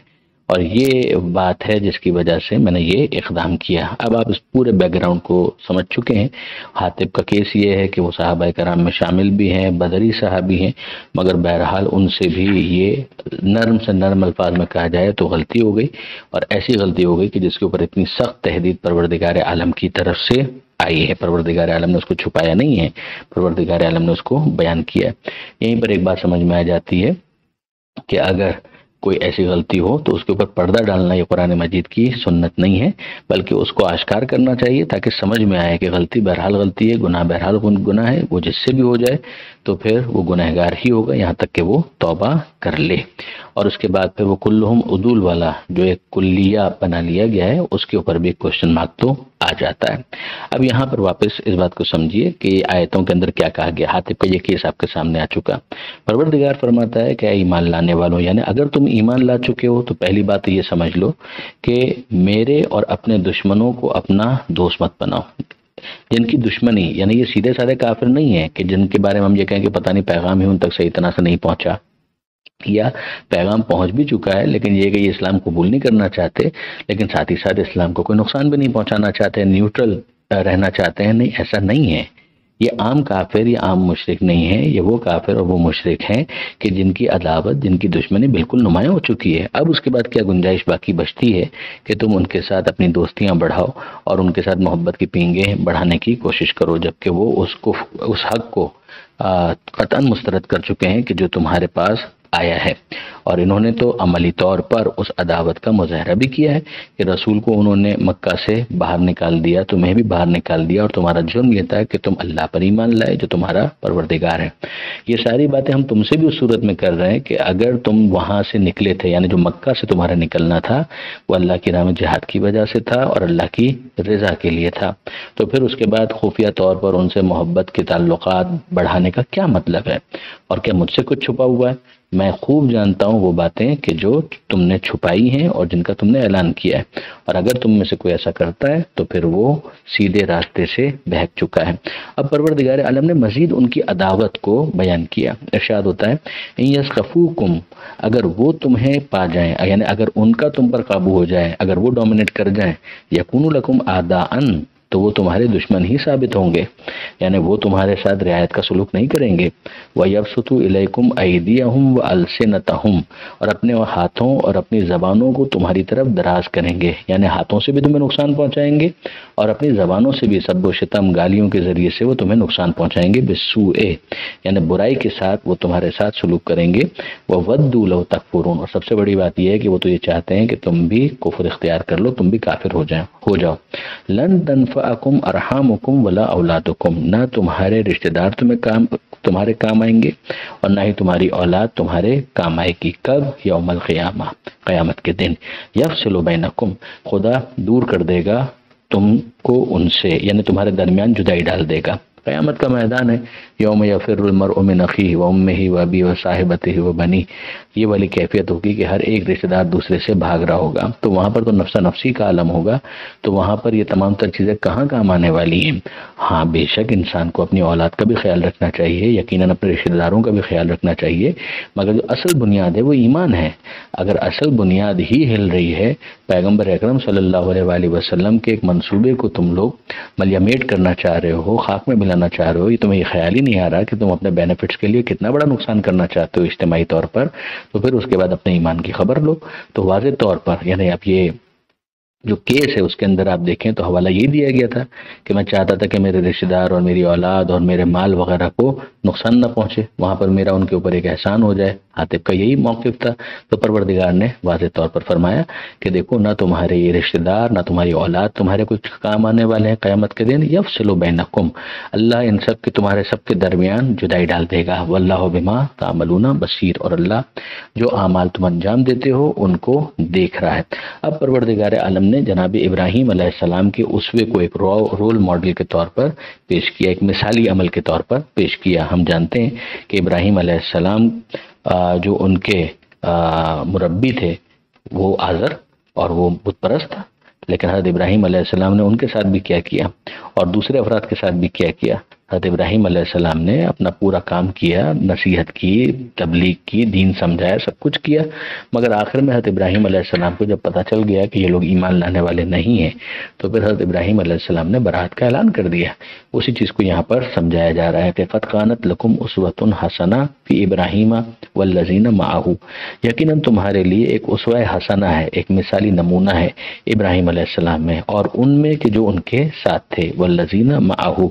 اور یہ بات ہے جس کی وجہ سے میں نے یہ اقدام کیا۔ اب آپ اس پورے بیک گراؤنڈ کو سمجھ چکے ہیں۔ حاطب کا کیس یہ ہے کہ وہ صحابہ کرام میں شامل بھی ہیں، بدری صحابی ہیں، مگر بہرحال ان سے بھی یہ نرم سے نرم الفاظ میں کہا جائے تو غلطی ہو گئی، اور ایسی غلطی ہو گئی کہ جس کے اوپر اتنی سخت تحدید پروردگار عالم کی طرف سے آئی ہے۔ پروردگار عالم نے اس کو چھپایا نہیں ہے، پروردگار عالم نے اس کو بیان کیا ہے۔ یہیں پر ایک بات سمجھ میں آ جاتی ہے کہ اگر کوئی ایسی غلطی ہو تو اس کے اوپر پردہ ڈالنا یہ قرآن مجید کی سنت نہیں ہے، بلکہ اس کو آشکار کرنا چاہیے تاکہ سمجھ میں آئے کہ غلطی بہرحال غلطی ہے، گناہ بہرحال گناہ ہے، وہ جس سے بھی ہو جائے تو پھر وہ گنہگار ہی ہوگا یہاں تک کہ وہ توبہ کر لے۔ اور اس کے بعد پھر وہ کلہم عدول والا جو ایک کلیہ بنا لیا گیا ہے اس کے اوپر بھی ایک کوشچن مارک تو آ جاتا ہے۔ اب یہاں پر واپس اس بات کو سمجھیے کہ آیتوں کے اندر کیا کہا گیا۔ حاطب کا یہ کیس آپ کے سامنے آ چکا۔ پروردگار فرماتا ہے کہ اے ایمان لانے والوں، یعنی اگر تم ایمان لا چکے ہو تو پہلی بات یہ سمجھ لو کہ میرے اور اپنے دشمنوں کو اپنا دوست مت بناؤ۔ جن کی دشمنی، یعنی یہ سیدھے سادے کافر نہیں ہیں کہ جن کے بارے میں ہم یہ کہیں کہ پتہ نہیں پیغام ہی ان تک صحیح طرح سے نہیں پہنچا، یا پیغام پہنچ بھی چکا ہے لیکن یہ کہ یہ اسلام قبول نہیں کرنا چاہتے، لیکن ساتھ ہی ساتھ اسلام کو کوئی نقصان بھی نہیں پہنچانا چاہتے، نیوٹرل رہنا چاہتے ہیں۔ نہیں، ایسا نہیں ہے۔ یہ عام کافر یا عام مشرک نہیں ہے، یہ وہ کافر اور وہ مشرک ہیں کہ جن کی عداوت، جن کی دشمنی بالکل نمایاں ہو چکی ہے۔ اب اس کے بعد کیا گنجائش باقی بچتی ہے کہ تم ان کے ساتھ اپنی دوستیاں بڑھاؤ اور ان کے ساتھ محبت کی پینگیں بڑھانے کی کوشش کرو، جبکہ وہ اس حق کو قطعاً مسترد کر چکے ہیں کہ جو تمہارے پاس آیا ہے۔ اور انہوں نے تو عملی طور پر اس عداوت کا مظاہرہ بھی کیا ہے کہ رسول کو انہوں نے مکہ سے باہر نکال دیا، تمہیں بھی باہر نکال دیا، اور تمہارا جرم یہ تھا کہ تم اللہ پر ایمان لائے جو تمہارا پروردگار ہے۔ یہ ساری باتیں ہم تم سے بھی اس صورت میں کر رہے ہیں کہ اگر تم وہاں سے نکلے تھے، یعنی جو مکہ سے تمہارا نکلنا تھا وہ اللہ کی راہ میں جہاد کی وجہ سے تھا اور اللہ کی رضا کے لیے تھا، تو پھر اس کے بعد خفیہ طور پر ان سے محبت کے تعلقات بڑھانے کا کیا مطلب ہے؟ اور کیا مجھ سے کچھ چھپا ہوا ہے؟ میں خوب جانتا ہوں وہ باتیں کہ جو تم نے چھپائی ہیں اور جن کا تم نے اعلان کیا ہے، اور اگر تم میں سے کوئی ایسا کرتا ہے تو پھر وہ سیدھے راستے سے بہک چکا ہے۔ اب پروردگار عالم نے مزید ان کی عداوت کو بیان کیا۔ ارشاد ہوتا ہے ان یثقفوکم، اگر وہ تمہیں پا جائیں، یعنی اگر ان کا تم پر قابو ہو جائے، اگر وہ ڈومینیٹ کر جائیں، یکونوا لکم اعداء، تو وہ تمہارے دشمن ہی ثابت ہوں گے، یعنی وہ تمہارے ساتھ رعایت کا سلوک نہیں کریں گے۔ وَيَبْسُطُوا إِلَيْكُمْ أَيْدِيَهُمْ وَأَلْسِنَتَهُمْ، اور اپنے ہاتھوں اور اپنی زبانوں کو تمہاری طرف دراز کریں گے، یعنی ہاتھوں سے بھی تمہیں نقصان پہنچائیں گے اور اپنی زبانوں سے بھی سب و شتم گالیوں کے ذریعے سے وہ تمہیں نقصان پہنچائیں گے، بِالسُّوءِ، یعنی برائی کے ساتھ وہ تمہارے ساتھ سلوک کریں گے۔ وَوَدُّوا لَوْ تَكْفُرُونَ، اور سب سے بڑی بات یہ ہے کہ وہ تو یہ چاہتے ہیں کہ تم بھی کفر اختیار کر لو، تم بھی کافر ہو جاؤ۔ لن تنفعکم ارحامکم ولا اولادکم، نہ تمہارے رشتہ دار تمہارے کام آئیں گے اور نہ ہی تمہاری اولاد تمہارے کام آئے گی۔ کب؟ یوم القیامہ، قیامت کے دن۔ یفصل بینکم، خدا دور کر دے گا تم کو ان سے، یعنی تمہارے درمیان جدائی ڈال دے گا۔ قیامت کا میدان ہے، یوم یفر المرء من اخیہ وامہ وابیہ وصاحبتہ وبنیہ، یہ والی کیفیت ہوگی کہ ہر ایک رشتہ دار دوسرے سے بھاگ رہا ہوگا، تو وہاں پر تو نفسا نفسی کا عالم ہوگا، تو وہاں پر یہ تمام تر چیزیں کہاں کام آنے والی ہیں۔ ہاں بے شک انسان کو اپنی اولاد کا بھی خیال رکھنا چاہیے، یقیناً اپنے رشتہ داروں کا بھی خیال رکھنا چاہیے، مگر جو اصل بنیاد ہے وہ ایمان ہے۔ اگر اصل بنیاد ہی ہل رہی ہے، پیغمبر اکرم صلی اللہ علیہ وآلہ وسلم کے ایک منصوبے کو تم لوگ ملیمیٹ کرنا چاہ رہے ہو، خاک میں ملانا چاہ رہے ہو، یہ تمہیں یہ خیال ہی نہیں آ رہا کہ تم اپنے بینیفٹس کے لیے کتنا بڑا نقصان کرنا چاہتے ہو اجتماعی طور پر، تو پھر اس کے بعد اپنے ایمان کی خبر لو۔ تو واضح طور پر یعنی اب یہ جو کیس ہے اس کے اندر آپ دیکھیں تو حوالہ یہ دیا گیا تھا کہ میں چاہتا تھا کہ میرے رشتہ دار اور میری اولاد اور میرے مال وغیرہ کو نقصان نہ پہنچے، وہاں پر میرا ان کے اوپر ایک احسان ہو جائے۔ حاطب کا یہی موقف تھا، تو پروردگار نے واضح طور پر فرمایا کہ دیکھو نہ تمہارے یہ رشتہ دار نہ تمہاری اولاد تمہارے کچھ کام آنے والے ہیں قیامت کے دن۔ یفصل بینکم، اللہ ان سب کے تمہارے سب کے درمیان جدائی ڈال دے گا۔ واللہ بما تعملون بصیر، اور اللہ جو اعمال تم انجام دیتے ہو ان کو دیکھ رہا ہے۔ اب پروردگار عالم نے جناب ابراہیم علیہ السلام کے اسوے کو ایک رول ماڈل کے طور پر پیش کیا، ایک مثالی عمل کے طور پر پیش کیا۔ ہم جانتے ہیں کہ ابراہیم علیہ السلام جو ان کے مربی تھے وہ آزر اور وہ بت پرست تھا، لیکن حضرت ابراہیم علیہ السلام نے ان کے ساتھ بھی کیا کیا اور دوسرے افراد کے ساتھ بھی کیا کیا۔ حضرت ابراہیم علیہ السلام نے اپنا پورا کام کیا، نصیحت کی، تبلیغ کی، دین سمجھایا، سب کچھ کیا، مگر آخر میں حضرت ابراہیم علیہ السلام کو جب پتہ چل گیا کہ یہ لوگ ایمان لانے والے نہیں ہیں تو پھر حضرت ابراہیم علیہ السلام نے برات کا اعلان کر دیا۔ اسی چیز کو یہاں پر سمجھایا جا رہا ہے کہ قد کانت لکم اسوۃ حسنہ فی ابراہیم والذین معہ، یقیناً تمہارے لیے ایک اسوہ حسنہ ہے، ایک مثالی نمونہ ہے ابراہیم علیہ السلام میں اور ان میں کہ جو ان کے ساتھ تھے، والذین معہ۔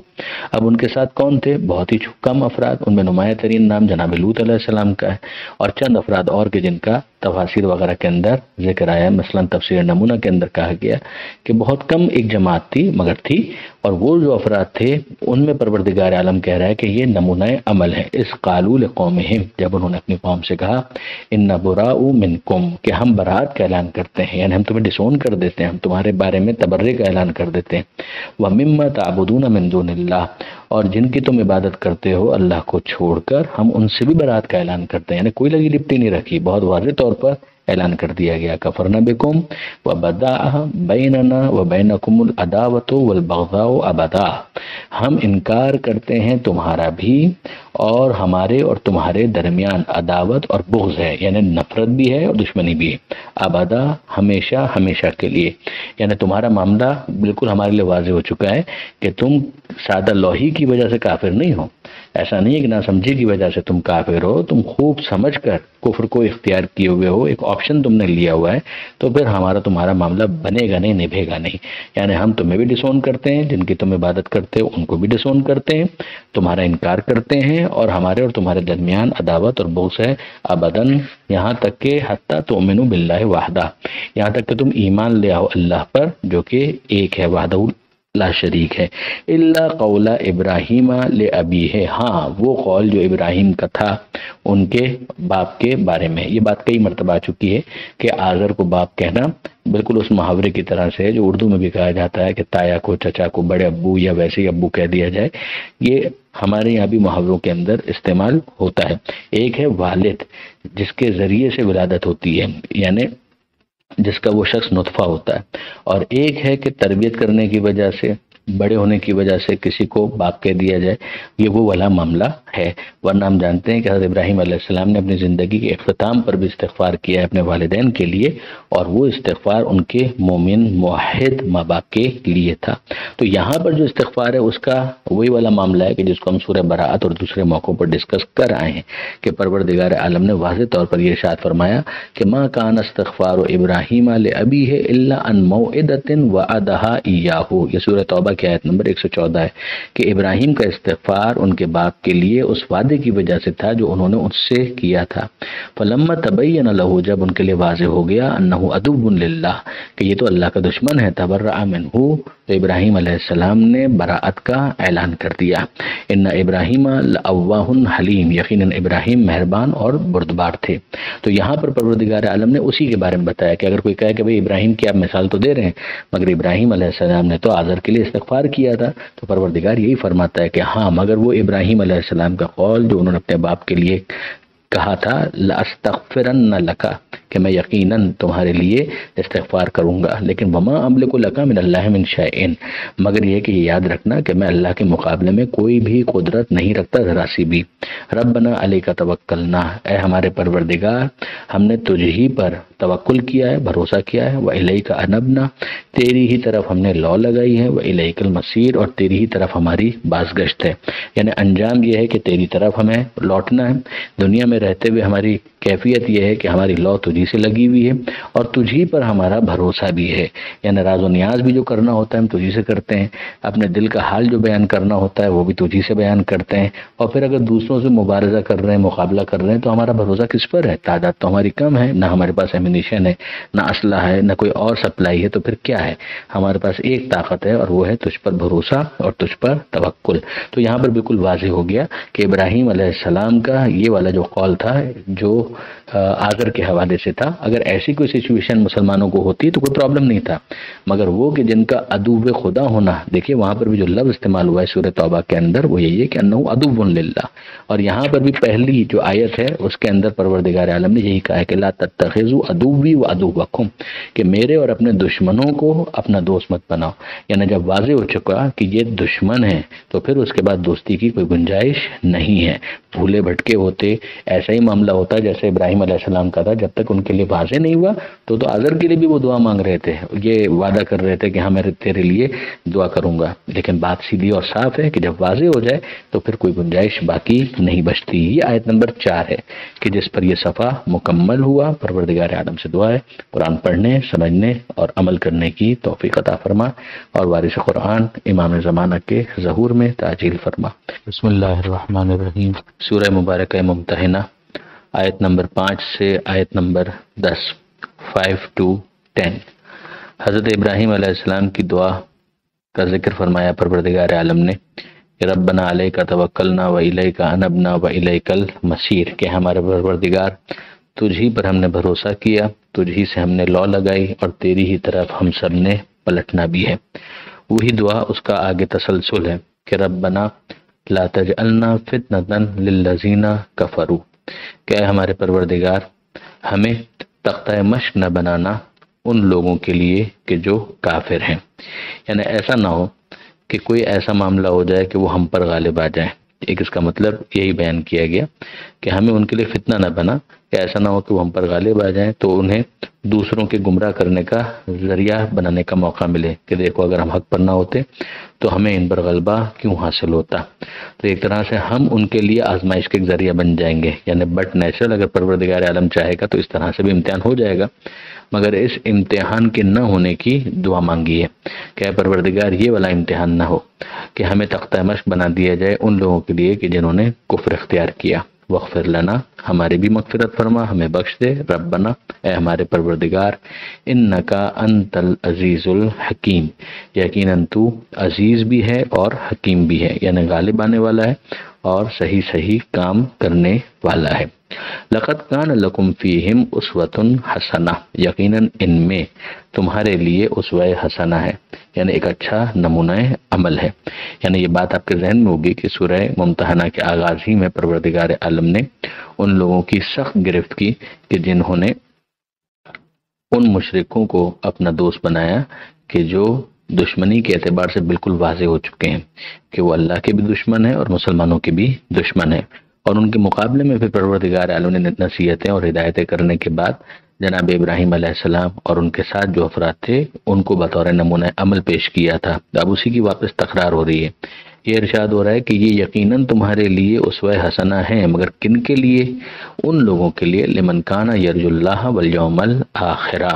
اب ان کے ساتھ کون تھے؟ بہت ہی کم افراد، ان میں نمایاں ترین نام جناب لوط علیہ السلام کا ہے اور چند افراد اور کے جن کا تفاسیر وغیرہ کے اندر ذکر آیا، مثلا تفسیر نمونہ کے اندر کہا گیا کہ بہت کم ایک جماعت تھی مگر تھی، اور وہ جو افراد تھے ان میں پروردگار عالم کہہ رہا ہے کہ یہ نمونہ عمل ہے۔ اس قالوا لقومہم، جب انہوں نے اپنی قوم سے کہا ان براء منکم، کہ ہم برات کا اعلان کرتے ہیں، یعنی ہم تمہیں ڈسون کر دیتے ہیں، ہم تمہارے بارے میں تبرئے کا اعلان کر دیتے ہیں، ومما تعبدون من دون اللہ، اور جن کی تم عبادت کرتے ہو اللہ کو چھوڑ کر ہم ان سے بھی برات کا اعلان کرتے ہیں، یعنی کوئی لگی لپٹی نہیں رکھی، بہت واضح طور پر اعلان کر دیا گیا۔ کفرنا بکم وبدا بیننا وبینکم العداوۃ والبغضاء ابدا، ہم انکار کرتے ہیں تمہارا بھی اور ہمارے اور تمہارے درمیان عداوت اور بغض ہے، یعنی نفرت بھی ہے اور دشمنی بھی ہے، ابدا ہمیشہ ہمیشہ کے لیے، یعنی تمہارا معاملہ بالکل ہمارے لیے واضح ہو چکا ہے کہ تم سادہ لوہی کی وجہ سے کافر نہیں ہو، ایسا نہیں ہے کہ ناسمجھی کی وجہ سے تم کافر ہو، تم خوب سمجھ کر کفر کو اختیار کیے ہوئے ہو، ایک آپشن تم نے لیا ہوا ہے، تو پھر تمہارا معاملہ بنے گا نہیں، نبھے گا نہیں، یعنی ہم تمہیں بھی ڈسون کرتے ہیں، جن کی تم عبادت کرتے ہو ان کو بھی ڈسون کرتے ہیں، تمہارا انکار کرتے ہیں، اور ہمارے اور تمہارے درمیان عداوت اور بغض ہے ابداً، یہاں تک کہ حتیٰ تؤمنوا باللہ وحدہ، یہاں تک کہ تم ایمان لے آؤ اللہ پر جو کہ ایک ہے، وحدہ لا شریک ہے، الا قول ابراہیم لابیہ، ہاں وہ قول جو ابراہیم کا تھا ان کے باپ کے بارے میں۔ یہ بات کئی مرتبہ آ چکی ہے کہ آزر کو باپ کہنا بالکل اس محاورے کی طرح سے ہے جو اردو میں بھی کہا جاتا ہے کہ تایا کو چچا کو بڑے ابو یا ویسے ہی ابو کہہ دیا جائے، یہ ہمارے یہاں بھی محاوروں کے اندر استعمال ہوتا ہے۔ ایک ہے والد جس کے ذریعے سے ولادت ہوتی ہے، یعنی جس کا وہ شخص نطفہ ہوتا ہے، اور ایک ہے کہ تربیت کرنے کی وجہ سے، بڑے ہونے کی وجہ سے کسی کو باپ کہہ دیا جائے، یہ وہ والا معاملہ ہے۔ ورنہ ہم جانتے ہیں کہ حضرت ابراہیم علیہ السلام نے اپنی زندگی کے اختتام پر بھی استغفار کیا ہے اپنے والدین کے لیے، اور وہ استغفار ان کے مومن موحد ماں باپ کے لیے تھا۔ تو یہاں پر جو استغفار ہے اس کا وہی والا معاملہ ہے کہ جس کو ہم سورہ براءت اور دوسرے موقعوں پر ڈسکس کر آئے ہیں کہ پروردگار عالم نے واضح طور پر یہ ارشاد فرمایا کہ ما کان استغفار ابراہیم لابیہ الا عن موعدۃ وعدہا ایاہ، یہ سورہ توبہ کی آیت نمبر 114 ہے کہ ابراہیم کا استغفار ان کے باپ کے لیے اس وعدے کی وجہ سے تھا جو انہوں نے ان سے کیا تھا۔ فلما تبین لہ، جب ان کے لیے واضح ہو گیا انہ عدو للہ، کہ یہ تو اللہ کا دشمن ہے، تبرأ منہ، تو ابراہیم علیہ السلام نے براءت کا اعلان کر دیا۔ ان ابراہیم لأواہ حلیم، یقیناً ابراہیم مہربان اور بردبار تھے۔ تو یہاں پر پروردگار عالم نے اسی کے بارے میں بتایا کہ اگر کوئی کہے کہ بھئی ابراہیم کی آپ مثال تو دے رہے ہیں، مگر ابراہیم علیہ السلام نے تو آزر کے لیے استغفار کیا تھا، تو پروردگار یہی فرماتا ہے کہ ہاں مگر وہ ابراہیم علیہ السلام کا قول جو انہوں نے اپنے باپ کے لیے کہا تھا، لَأَسْتَغْفِرَنَّ لَكَ، کہ میں یقیناً تمہارے لیے استغفار کروں گا، لیکن وَمَا أَمْلِكُ لَكَ مِنَ اللَّهِ مِنْ شَيْءٍ، مگر یہ کہ یہ یاد رکھنا کہ میں اللہ کے مقابلے میں کوئی بھی قدرت نہیں رکھتا ذرا سی بھی۔ ربنا علیک توکلنا، اے ہمارے پروردگار ہم نے تجھ ہی پر توکل کیا ہے، بھروسہ کیا ہے، وَإِلَيْكَ أَنَبْنَا، تیری ہی طرف ہم نے لو لگائی ہے، وَإِلَيْكَ الْمَصِيرُ، اور تیری ہی طرف ہماری بازگشت ہے، یعنی انجام یہ ہے کہ تیری طرف ہمیں لوٹنا ہے۔ دنیا میں رہتے ہوئے ہماری کیفیت یہ ہے کہ ہماری لو تجھی سے لگی ہوئی ہے اور تجھی پر ہمارا بھروسہ بھی ہے، یعنی راز و نیاز بھی جو کرنا ہوتا ہے ہم تجھی سے کرتے ہیں، اپنے دل کا حال جو بیان کرنا ہوتا ہے وہ بھی تجھی سے بیان کرتے ہیں، اور پھر اگر دوسروں سے مبارزہ کر رہے ہیں، مقابلہ کر رہے ہیں، تو ہمارا بھروسہ کس پر ہے؟ تعداد تو ہماری کم ہے، نہ ہمارے پاس ایمونیشن ہے، نہ اسلحہ ہے، نہ کوئی اور سپلائی ہے، تو پھر کیا ہے؟ ہمارے پاس ایک طاقت ہے اور وہ ہے تجھ پر بھروسہ اور تجھ پر توکل۔ تو یہاں پر بالکل واضح ہو گیا کہ ابراہیم علیہ السلام کا یہ والا جو قول سوال تھا جو آذر کے حوالے سے تھا. اگر ایسی کوئی سچویشن مسلمانوں کو ہوتی تو کوئی پرابلم نہیں تھا، مگر وہ کہ جن کا عدو خدا ہونا، دیکھیے وہاں پر بھی جو لفظ استعمال ہوا ہے سورہ توبہ کے اندر وہ یہی ہے کہ انہ عدو للہ، اور یہاں پر بھی پہلی جو آیت ہے اس کے اندر پروردگار عالم نے یہی کہا ہے کہ لا تتخذوا عدوی وعدوکم، کہ میرے اور اپنے دشمنوں کو اپنا دوست مت بناؤ. یعنی جب واضح ہو چکا کہ یہ دشمن ہے تو پھر اس کے بعد دوستی کی کوئی گنجائش نہیں ہے. بھولے بھٹکے ہوتے ایسا ہی معاملہ ہوتا جیسے ابراہیم علیہ السلام کا تھا، جب تک ان کے لیے واضح نہیں ہوا تو آذر کے لیے بھی وہ دعا مانگ رہے تھے، یہ وعدہ کر رہے تھے کہ ہاں میں تیرے لیے دعا کروں گا، لیکن بات سیدھی اور صاف ہے کہ جب واضح ہو جائے تو پھر کوئی گنجائش باقی نہیں بچتی. یہ آیت نمبر 4 ہے کہ جس پر یہ صفحہ مکمل ہوا. پروردگار عالم سے دعا ہے قرآن پڑھنے، سمجھنے اور عمل کرنے کی توفیق عطا فرما، اور وارث قرآن امام زمانہ کے ظہور میں تعجیل فرما. بسم اللہ الرحمن الرحیم. سورہ مبارکہ ممتحنہ، آیت نمبر 5 سے آیت نمبر 10، 5 to 10. حضرت ابراہیم علیہ السلام کی دعا کا ذکر فرمایا پروردگار عالم نے کہ ربنا علیک توکلنا و الیک انبنا و الیک المصیر، کہ ہمارے پروردگار تجھ ہی پر ہم نے بھروسہ کیا، تجھ ہی سے ہم نے لو لگائی اور تیری ہی طرف ہم سب نے پلٹنا بھی ہے. وہی دعا اس کا آگے تسلسل ہے کہ ربنا لا تجعلنا فتنة للذین کفروا، کہ ہمارے پروردگار ہمیں تختہ مشق نہ بنانا ان لوگوں کے لیے کہ جو کافر ہیں. یعنی ایسا نہ ہو کہ کوئی ایسا معاملہ ہو جائے کہ وہ ہم پر غالب آ جائیں. ایک اس کا مطلب یہی بیان کیا گیا کہ ہمیں ان کے لیے فتنہ نہ بنا، کہ ایسا نہ ہو کہ وہ ہم پر غالب آ جائیں تو انہیں دوسروں کے گمراہ کرنے کا ذریعہ بنانے کا موقع ملے کہ دیکھو اگر ہم حق پر نہ ہوتے تو ہمیں ان پر غلبہ کیوں حاصل ہوتا. تو ایک طرح سے ہم ان کے لیے آزمائش کے ایک ذریعہ بن جائیں گے. یعنی بٹ نیچرل اگر پروردگار عالم چاہے گا تو اس طرح سے بھی امتحان ہو جائے گا، مگر اس امتحان کے نہ ہونے کی دعا مانگی ہے کہ اے پروردگار یہ والا امتحان نہ ہو کہ ہمیں تختہ مشق بنا دیا جائے ان لوگوں کے لیے کہ جنہوں نے کفر اختیار کیا. وغفر لنا، ہماری بھی مغفرت فرما، ہمیں بخش دے. ربنا، اے ہمارے پروردگار، انکا انت العزیز الحکیم، یقیناً تو عزیز بھی ہے اور حکیم بھی ہے، یعنی غالب آنے والا ہے اور صحیح صحیح کام کرنے والا ہے. لقد کان لکم فیہم اسوۃ حسنہ، یقیناً ان میں تمہارے لیے اسوہ حسنہ ہے، یعنی ایک اچھا نمونہ عمل ہے. یعنی یہ بات آپ کے ذہن میں ہوگی کہ سورہ ممتحنہ کے آغاز ہی میں پروردگار عالم نے ان لوگوں کی سخت گرفت کی کہ جنہوں نے ان مشرکوں کو اپنا دوست بنایا کہ جو دشمنی کے اعتبار سے بالکل واضح ہو چکے ہیں کہ وہ اللہ کے بھی دشمن ہیں اور مسلمانوں کے بھی دشمن ہیں. اور ان کے مقابلے میں پھر پروردگار عالم نے نصیحتیں اور ہدایتیں کرنے کے بعد جناب ابراہیم علیہ السلام اور ان کے ساتھ جو افراد تھے ان کو بطور نمونہ عمل پیش کیا تھا. اب اسی کی واپس تکرار ہو رہی ہے. یہ ارشاد ہو رہا ہے کہ یہ یقیناً تمہارے لیے اسوہ حسنہ ہیں، مگر کن کے لیے؟ ان لوگوں کے لیے لمن کان یرجو اللہ والیوم الآخرہ،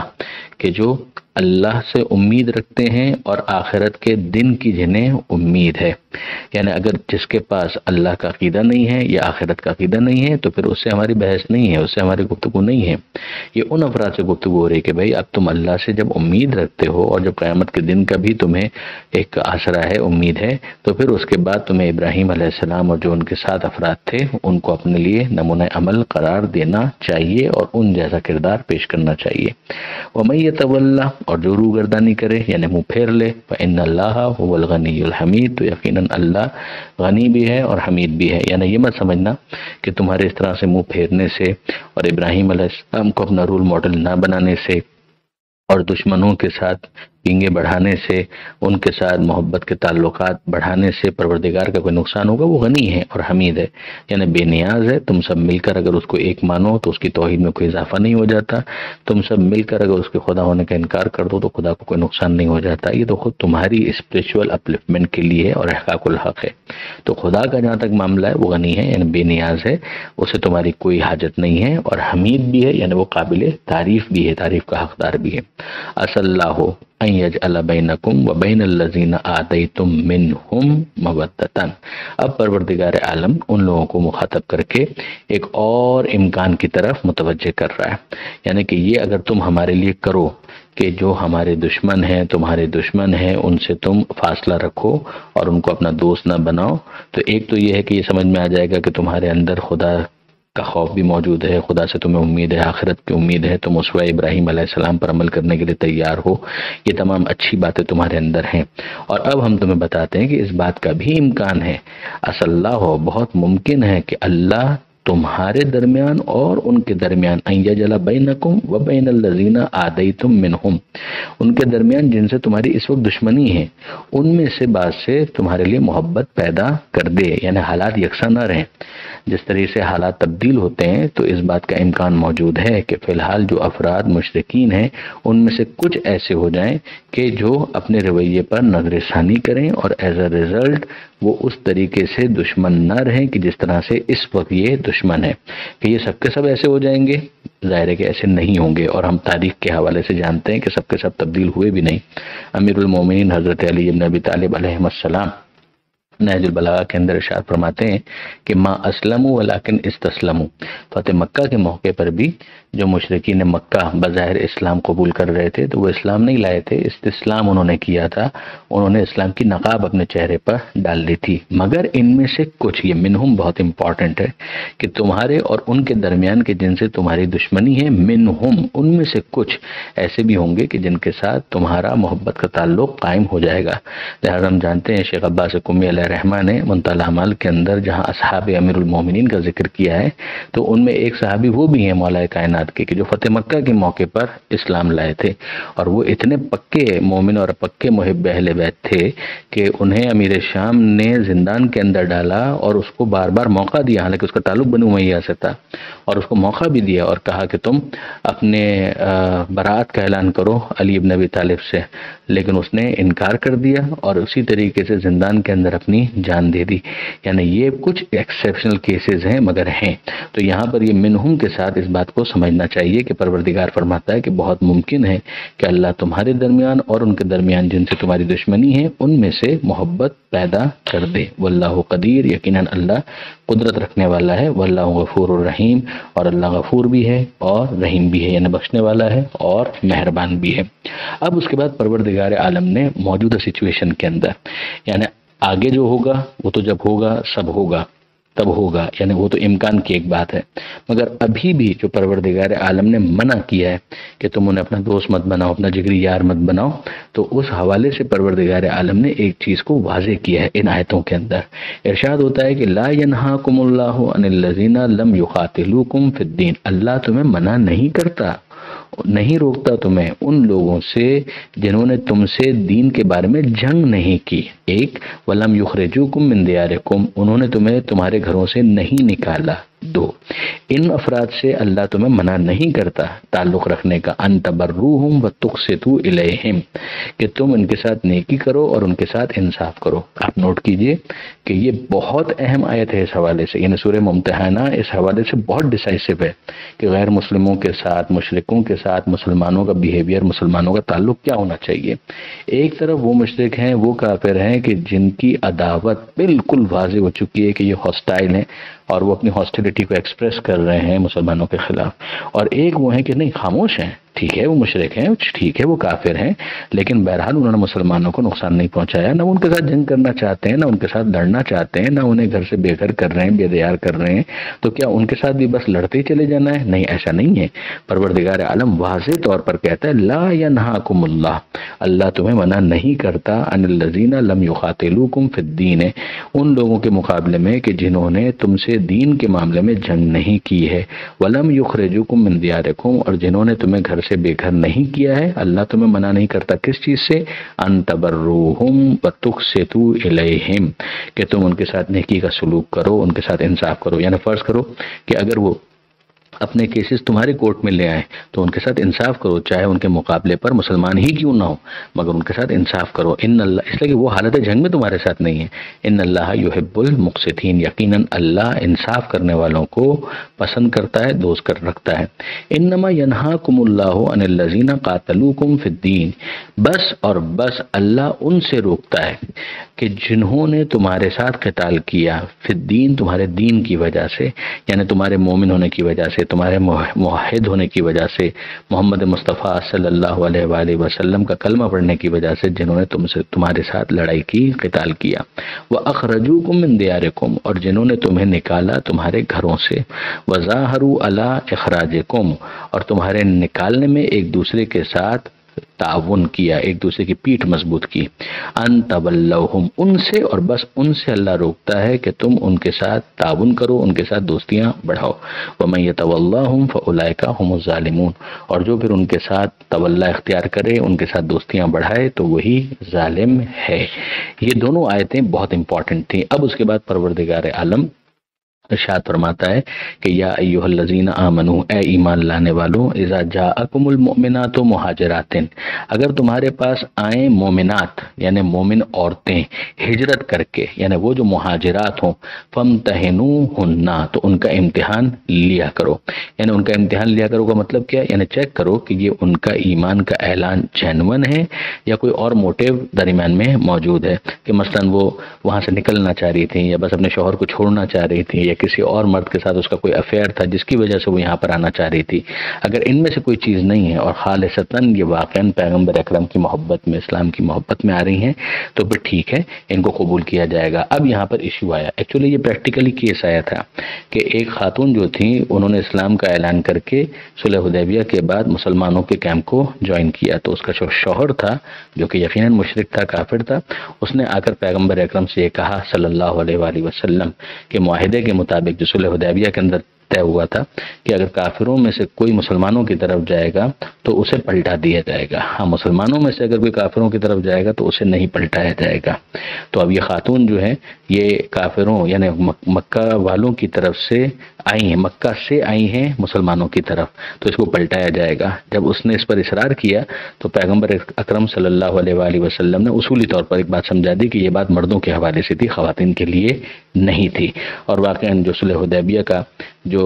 کہ جو اللہ سے امید رکھتے ہیں اور آخرت کے دن کی جنہیں امید ہے. یعنی اگر جس کے پاس اللہ کا عقیدہ نہیں ہے یا آخرت کا عقیدہ نہیں ہے تو پھر اس سے ہماری بحث نہیں ہے، اس سے ہماری گفتگو نہیں ہے. یہ ان افراد سے گفتگو ہو رہی ہے کہ بھائی اب تم اللہ سے جب امید رکھتے ہو اور جب قیامت کے دن کا بھی تمہیں ایک آسرا ہے، امید ہے، تو پھر اس کے بعد تمہیں ابراہیم علیہ السلام اور جو ان کے ساتھ افراد تھے ان کو اپنے لیے نمونہ عمل قرار دینا چاہیے اور ان جیسا کردار پیش کرنا چاہیے. وَمَن يَتَوَلَّ، اور جو روگردانی کرے یعنی منہ پھیر لے، فَإِنَّ اللَّهَ هُوَ الْغَنِيُّ الْحَمِيدُ، تو یقیناً اللہ غنی بھی ہے اور حمید بھی ہے. یعنی یہ مت سمجھنا کہ تمہارے اس طرح سے منہ پھیرنے سے اور ابراہیم علیہ السلام کو اپنا رول ماڈل نہ بنانے سے اور دشمنوں کے ساتھ پینگے بڑھانے سے، ان کے ساتھ محبت کے تعلقات بڑھانے سے پروردگار کا کوئی نقصان ہوگا. وہ غنی ہے اور حمید ہے، یعنی بے نیاز ہے. تم سب مل کر اگر اس کو ایک مانو تو اس کی توحید میں کوئی اضافہ نہیں ہو جاتا. تم سب مل کر اگر اس کے خدا ہونے کا انکار کر دو تو خدا کو کوئی نقصان نہیں ہو جاتا. یہ تو خود تمہاری اسپریچول اپلفمنٹ کے لیے اور احقاق الحق ہے. تو خدا کا جہاں تک معاملہ ہے وہ غنی ہے، یعنی بے نیاز ہے، اسے تمہاری کوئی حاجت نہیں ہے، اور حمید بھی ہے، یعنی وہ قابل تعریف بھی ہے، تعریف کا حقدار بھی ہے. اصل اللہ ان یجعل بینکم و بین الذین آتیتم منہم مودۃ. اب پروردگار عالم ان لوگوں کو مخاطب کر کے ایک اور امکان کی طرف متوجہ کر رہا ہے. یعنی کہ یہ اگر تم ہمارے لیے کرو کہ جو ہمارے دشمن ہیں، تمہارے دشمن ہیں، ان سے تم فاصلہ رکھو اور ان کو اپنا دوست نہ بناؤ، تو ایک تو یہ ہے کہ یہ سمجھ میں آ جائے گا کہ تمہارے اندر خدا کا خوف بھی موجود ہے، خدا سے تمہیں امید ہے، آخرت کی امید ہے، تم اسوہ ابراہیم علیہ السلام پر عمل کرنے کے لیے تیار ہو، یہ تمام اچھی باتیں تمہارے اندر ہیں۔ اور اب ہم تمہیں بتاتے ہیں کہ اس بات کا بھی امکان ہے، اصل اللہ ہو، بہت ممکن ہے کہ اللہ تمہارے درمیان اور ان کے درمیان ان یجعل بینکم و بین الذین عادیتم منہم، ان کے درمیان جن سے تمہاری اس وقت دشمنی ہے ان میں سے بعض سے تمہارے لیے محبت پیدا کر دے، یعنی حالات یکساں نہ رہیں۔ جس طریقے سے حالات تبدیل ہوتے ہیں تو اس بات کا امکان موجود ہے کہ فی الحال جو افراد مشرکین ہیں ان میں سے کچھ ایسے ہو جائیں کہ جو اپنے رویے پر نظر ثانی کریں اور ایز اے ریزلٹ وہ اس طریقے سے دشمن نہ رہیں کہ جس طرح سے اس وقت یہ دشمن ہے۔ کہ یہ سب کے سب ایسے ہو جائیں گے؟ ظاہر ہے کہ ایسے نہیں ہوں گے، اور ہم تاریخ کے حوالے سے جانتے ہیں کہ سب کے سب تبدیل ہوئے بھی نہیں۔ امیر المومنین حضرت علی بن ابی طالب علیہ السلام نہج البلاغہ کے اندر ارشاد فرماتے ہیں کہ ما اسلموا ولکن استسلموا، فتح مکہ کے موقع پر بھی جو مشرکین مکہ بظاہر اسلام قبول کر رہے تھے تو وہ اسلام نہیں لائے تھے، استسلام انہوں نے کیا تھا، انہوں نے اسلام کی نقاب اپنے چہرے پر ڈال لی تھی۔ مگر ان میں سے کچھ، یہ منہم بہت امپورٹنٹ ہے کہ تمہارے اور ان کے درمیان کے جن سے تمہاری دشمنی ہے، منہم، ان میں سے کچھ ایسے بھی ہوں گے کہ جن کے ساتھ تمہارا محبت کا تعلق قائم ہو جائے گا۔ لہذا ہم جانتے ہیں شیخ عباس قمی علیہ الرحمٰن نے منتہی الاعمال کے اندر جہاں اصحاب امیر المومنین کا ذکر کیا ہے تو ان میں ایک صحابی وہ بھی ہیں مولا کائنات کے کہ جو فتح مکہ کے موقع پر اسلام لائے تھے، اور وہ اتنے پکے مومن اور پکے محب اہل بیت تھے کہ انہیں امیر شام نے زندان کے اندر ڈالا اور اس کو بار بار موقع دیا، حالانکہ اس کا تعلق بنو امیہ سے تھا، اور اس کو موقع بھی دیا اور کہا کہ تم اپنے برات کا اعلان کرو علی بن ابی طالب سے، لیکن اس نے انکار کر دیا اور اسی طریقے سے زندان کے اندر اپنی جان دے دی۔ یعنی یہ کچھ ایکسیپشنل کیسز ہیں مگر ہیں۔ تو یہاں پر یہ منہم کے ساتھ اس بات کو سمجھنا چاہیے کہ پروردگار فرماتا ہے کہ بہت ممکن ہے کہ اللہ تمہارے درمیان اور ان کے درمیان جن سے تمہاری دشمنی ہے ان میں سے محبت پیدا کر دے۔ واللہ قدیر، یقیناً اللہ قدرت رکھنے والا ہے۔ واللہ غفور الرحیم، اور اللہ غفور بھی ہے اور رحیم بھی ہے، یعنی بخشنے والا ہے اور مہربان بھی ہے۔ اب اس کے بعد پروردگار عالم نے موجودہ سچویشن کے اندر، یعنی آگے جو ہوگا وہ تو جب ہوگا سب ہوگا تب ہوگا، یعنی وہ تو امکان کی ایک بات ہے، مگر ابھی بھی جو پروردگار عالم نے منع کیا ہے کہ تم انہیں اپنا دوست مت بناؤ، اپنا جگری یار مت بناؤ، تو اس حوالے سے پروردگار عالم نے ایک چیز کو واضح کیا ہے ان آیتوں کے اندر۔ ارشاد ہوتا ہے کہ لا ینہاکم اللہ عن الذین لم یقاتلوکم فی الدین، اللہ تمہیں منع نہیں کرتا، نہیں روکتا تمہیں ان لوگوں سے جنہوں نے تم سے دین کے بارے میں جنگ نہیں کی۔ ایک، وَلَمْ يُخْرِجُوكُم مِّن دِيَارِكُمْ، انہوں نے تمہیں تمہارے گھروں سے نہیں نکالا۔ دو، ان افراد سے اللہ تمہیں منع نہیں کرتا تعلق رکھنے کا، ان تبروہم وتقسطوا الیہم، کہ تم ان کے ساتھ نیکی کرو اور ان کے ساتھ انصاف کرو۔ آپ نوٹ کیجئے کہ یہ بہت اہم آیت ہے اس حوالے سے، یعنی سورہ ممتحنہ اس حوالے سے بہت ڈیسائسو ہے کہ غیر مسلموں کے ساتھ، مشرکوں کے ساتھ مسلمانوں کا بیہیویئر، مسلمانوں کا تعلق کیا ہونا چاہیے۔ ایک طرف وہ مشرک ہیں، وہ کافر ہیں کہ جن کی عداوت بالکل واضح ہو چکی ہے کہ یہ ہاسٹائل ہیں اور وہ اپنی ہاسٹیلٹی کو ایکسپریس کر رہے ہیں مسلمانوں کے خلاف، اور ایک وہ ہیں کہ نہیں، خاموش ہیں، ٹھیک ہے وہ مشرک ہیں، ٹھیک ہے وہ کافر ہیں، لیکن بہرحال انہوں نے مسلمانوں کو نقصان نہیں پہنچایا، نہ ان کے ساتھ جنگ کرنا چاہتے ہیں، نہ ان کے ساتھ لڑنا چاہتے ہیں، نہ انہیں گھر سے بے گھر کر رہے ہیں، بے دیار کر رہے ہیں، تو کیا ان کے ساتھ بھی بس لڑتے ہی چلے جانا ہے؟ نہیں، ایسا نہیں ہے۔ پروردگار عالم واضح طور پر کہتا ہے لا ینہاکم اللہ، اللہ تمہیں منع نہیں کرتا ان الذین لم یقاتلوکم فی الدین، ان لوگوں کے مقابلے میں کہ جنہوں نے تم سے دین کے معاملے میں جنگ نہیں کی ہے، ولم یخرجوکم من دیارکم، اور جنہوں نے تمہیں گھر سے بے گھر نہیں کیا ہے، اللہ تمہیں منع نہیں کرتا کس چیز سے؟ ان تبروہم وتقسطوا الیہم، کہ تم ان کے ساتھ نیکی کا سلوک کرو، ان کے ساتھ انصاف کرو۔ یعنی فرض کرو کہ اگر وہ اپنے کیسز تمہارے کورٹ میں لے آئیں تو ان کے ساتھ انصاف کرو، چاہے ان کے مقابلے پر مسلمان ہی کیوں نہ ہو، مگر ان کے ساتھ انصاف کرو۔ ان اللہ، اس لیے کہ وہ حالت جنگ میں تمہارے ساتھ نہیں ہے۔ ان اللہ یحب المقسطین، یقیناً اللہ انصاف کرنے والوں کو پسند کرتا ہے، دوست کر رکھتا ہے۔ انما ینہاکم اللہ عن الذین قاتلوکم فی الدین، بس اور بس اللہ ان سے روکتا ہے کہ جنہوں نے تمہارے ساتھ قتال کیا، فی الدین، تمہارے دین کی وجہ سے، یعنی تمہارے مومن ہونے کی وجہ سے، تمہارے موحد ہونے کی وجہ سے، محمد مصطفیٰ صلی اللہ علیہ وآلہ وسلم کا کلمہ پڑھنے کی وجہ سے جنہوں نے تمہارے ساتھ لڑائی کی، قتال کیا، وَأَخْرَجُوكُم مِّن دِيَارِكُمْ اور جنہوں نے تمہیں نکالا تمہارے گھروں سے، وَظَاهَرُوا عَلَىٰ إِخْرَاجِكُمْ اور تمہارے نکالنے میں ایک دوسرے کے ساتھ تعاون کیا، ایک دوسرے کی پیٹھ مضبوط کی، ان تولوہم ان سے، اور بس ان سے اللہ روکتا ہے کہ تم ان کے ساتھ تعاون کرو، ان کے ساتھ دوستیاں بڑھاؤ، ومن یتولاہم فاولئک ھم الظالمون اور جو پھر ان کے ساتھ تولا اختیار کرے، ان کے ساتھ دوستیاں بڑھائے تو وہی ظالم ہے۔ یہ دونوں آیتیں بہت امپورٹنٹ تھیں۔ اب اس کے بعد پروردگار عالم ارشاد فرماتا ہے کہ یا ایھا الذین آمنو اے ایمان لانے والوں، اذا جاءکم المؤمنات مہاجرات اگر تمہارے پاس آئیں مومنات یعنی مومن عورتیں ہجرت کر کے، یعنی وہ جو مہاجرات ہوں، فامتحنوہن تو ان کا امتحان لیا کرو، یعنی ان کا امتحان لیا کرو کا مطلب کیا ہے؟ یعنی چیک کرو کہ یہ ان کا ایمان کا اعلان جینون ہے یا کوئی اور موٹیو درمیان میں موجود ہے، کہ مثلا وہ وہاں سے نکلنا چاہ رہی تھیں یا بس اپنے شوہر کو چھوڑنا چاہ رہی تھیں یا کسی اور مرد کے ساتھ اس کا کوئی افیئر تھا جس کی وجہ سے وہ یہاں پر آنا چاہ رہی تھی۔ اگر ان میں سے کوئی چیز نہیں ہے اور خالصتاً یہ واقعاً پیغمبر اکرم کی محبت میں، اسلام کی محبت میں آ رہی ہیں تو پھر ٹھیک ہے، ان کو قبول کیا جائے گا۔ اب یہاں پر ایشو آیا، ایکچولی یہ پریکٹیکلی کیس آیا تھا کہ ایک خاتون جو تھیں انہوں نے اسلام کا اعلان کر کے صلح حدیبیہ کے بعد مسلمانوں کے کیمپ کو جوائن کیا، تو اس کا جو شوہر تھا جو کہ یقیناً مشرک تھا، کافر تھا، اس نے آ کر پیغمبر اکرم سے یہ کہا صلی اللہ علیہ وآلہ وسلم کہ معاہدے کے مطابق جو صلح حدیبیہ کے اندر طے ہوا تھا کہ اگر کافروں میں سے کوئی مسلمانوں کی طرف جائے گا تو اسے پلٹا دیا جائے گا، ہاں مسلمانوں میں سے اگر کوئی کافروں کی طرف جائے گا تو اسے نہیں پلٹایا جائے گا۔ تو اب یہ خاتون جو ہے یہ کافروں یعنی مکہ والوں کی طرف سے آئی ہیں، مکہ سے آئی ہیں مسلمانوں کی طرف، تو اس کو پلٹایا جائے گا۔ جب اس نے اس پر اصرار کیا تو پیغمبر اکرم صلی اللہ علیہ وآلہ وسلم نے اصولی طور پر ایک بات سمجھا دی کہ یہ بات مردوں کے حوالے سے تھی، خواتین کے لیے نہیں تھی، اور واقعاً جو صلح حدیبیہ کا جو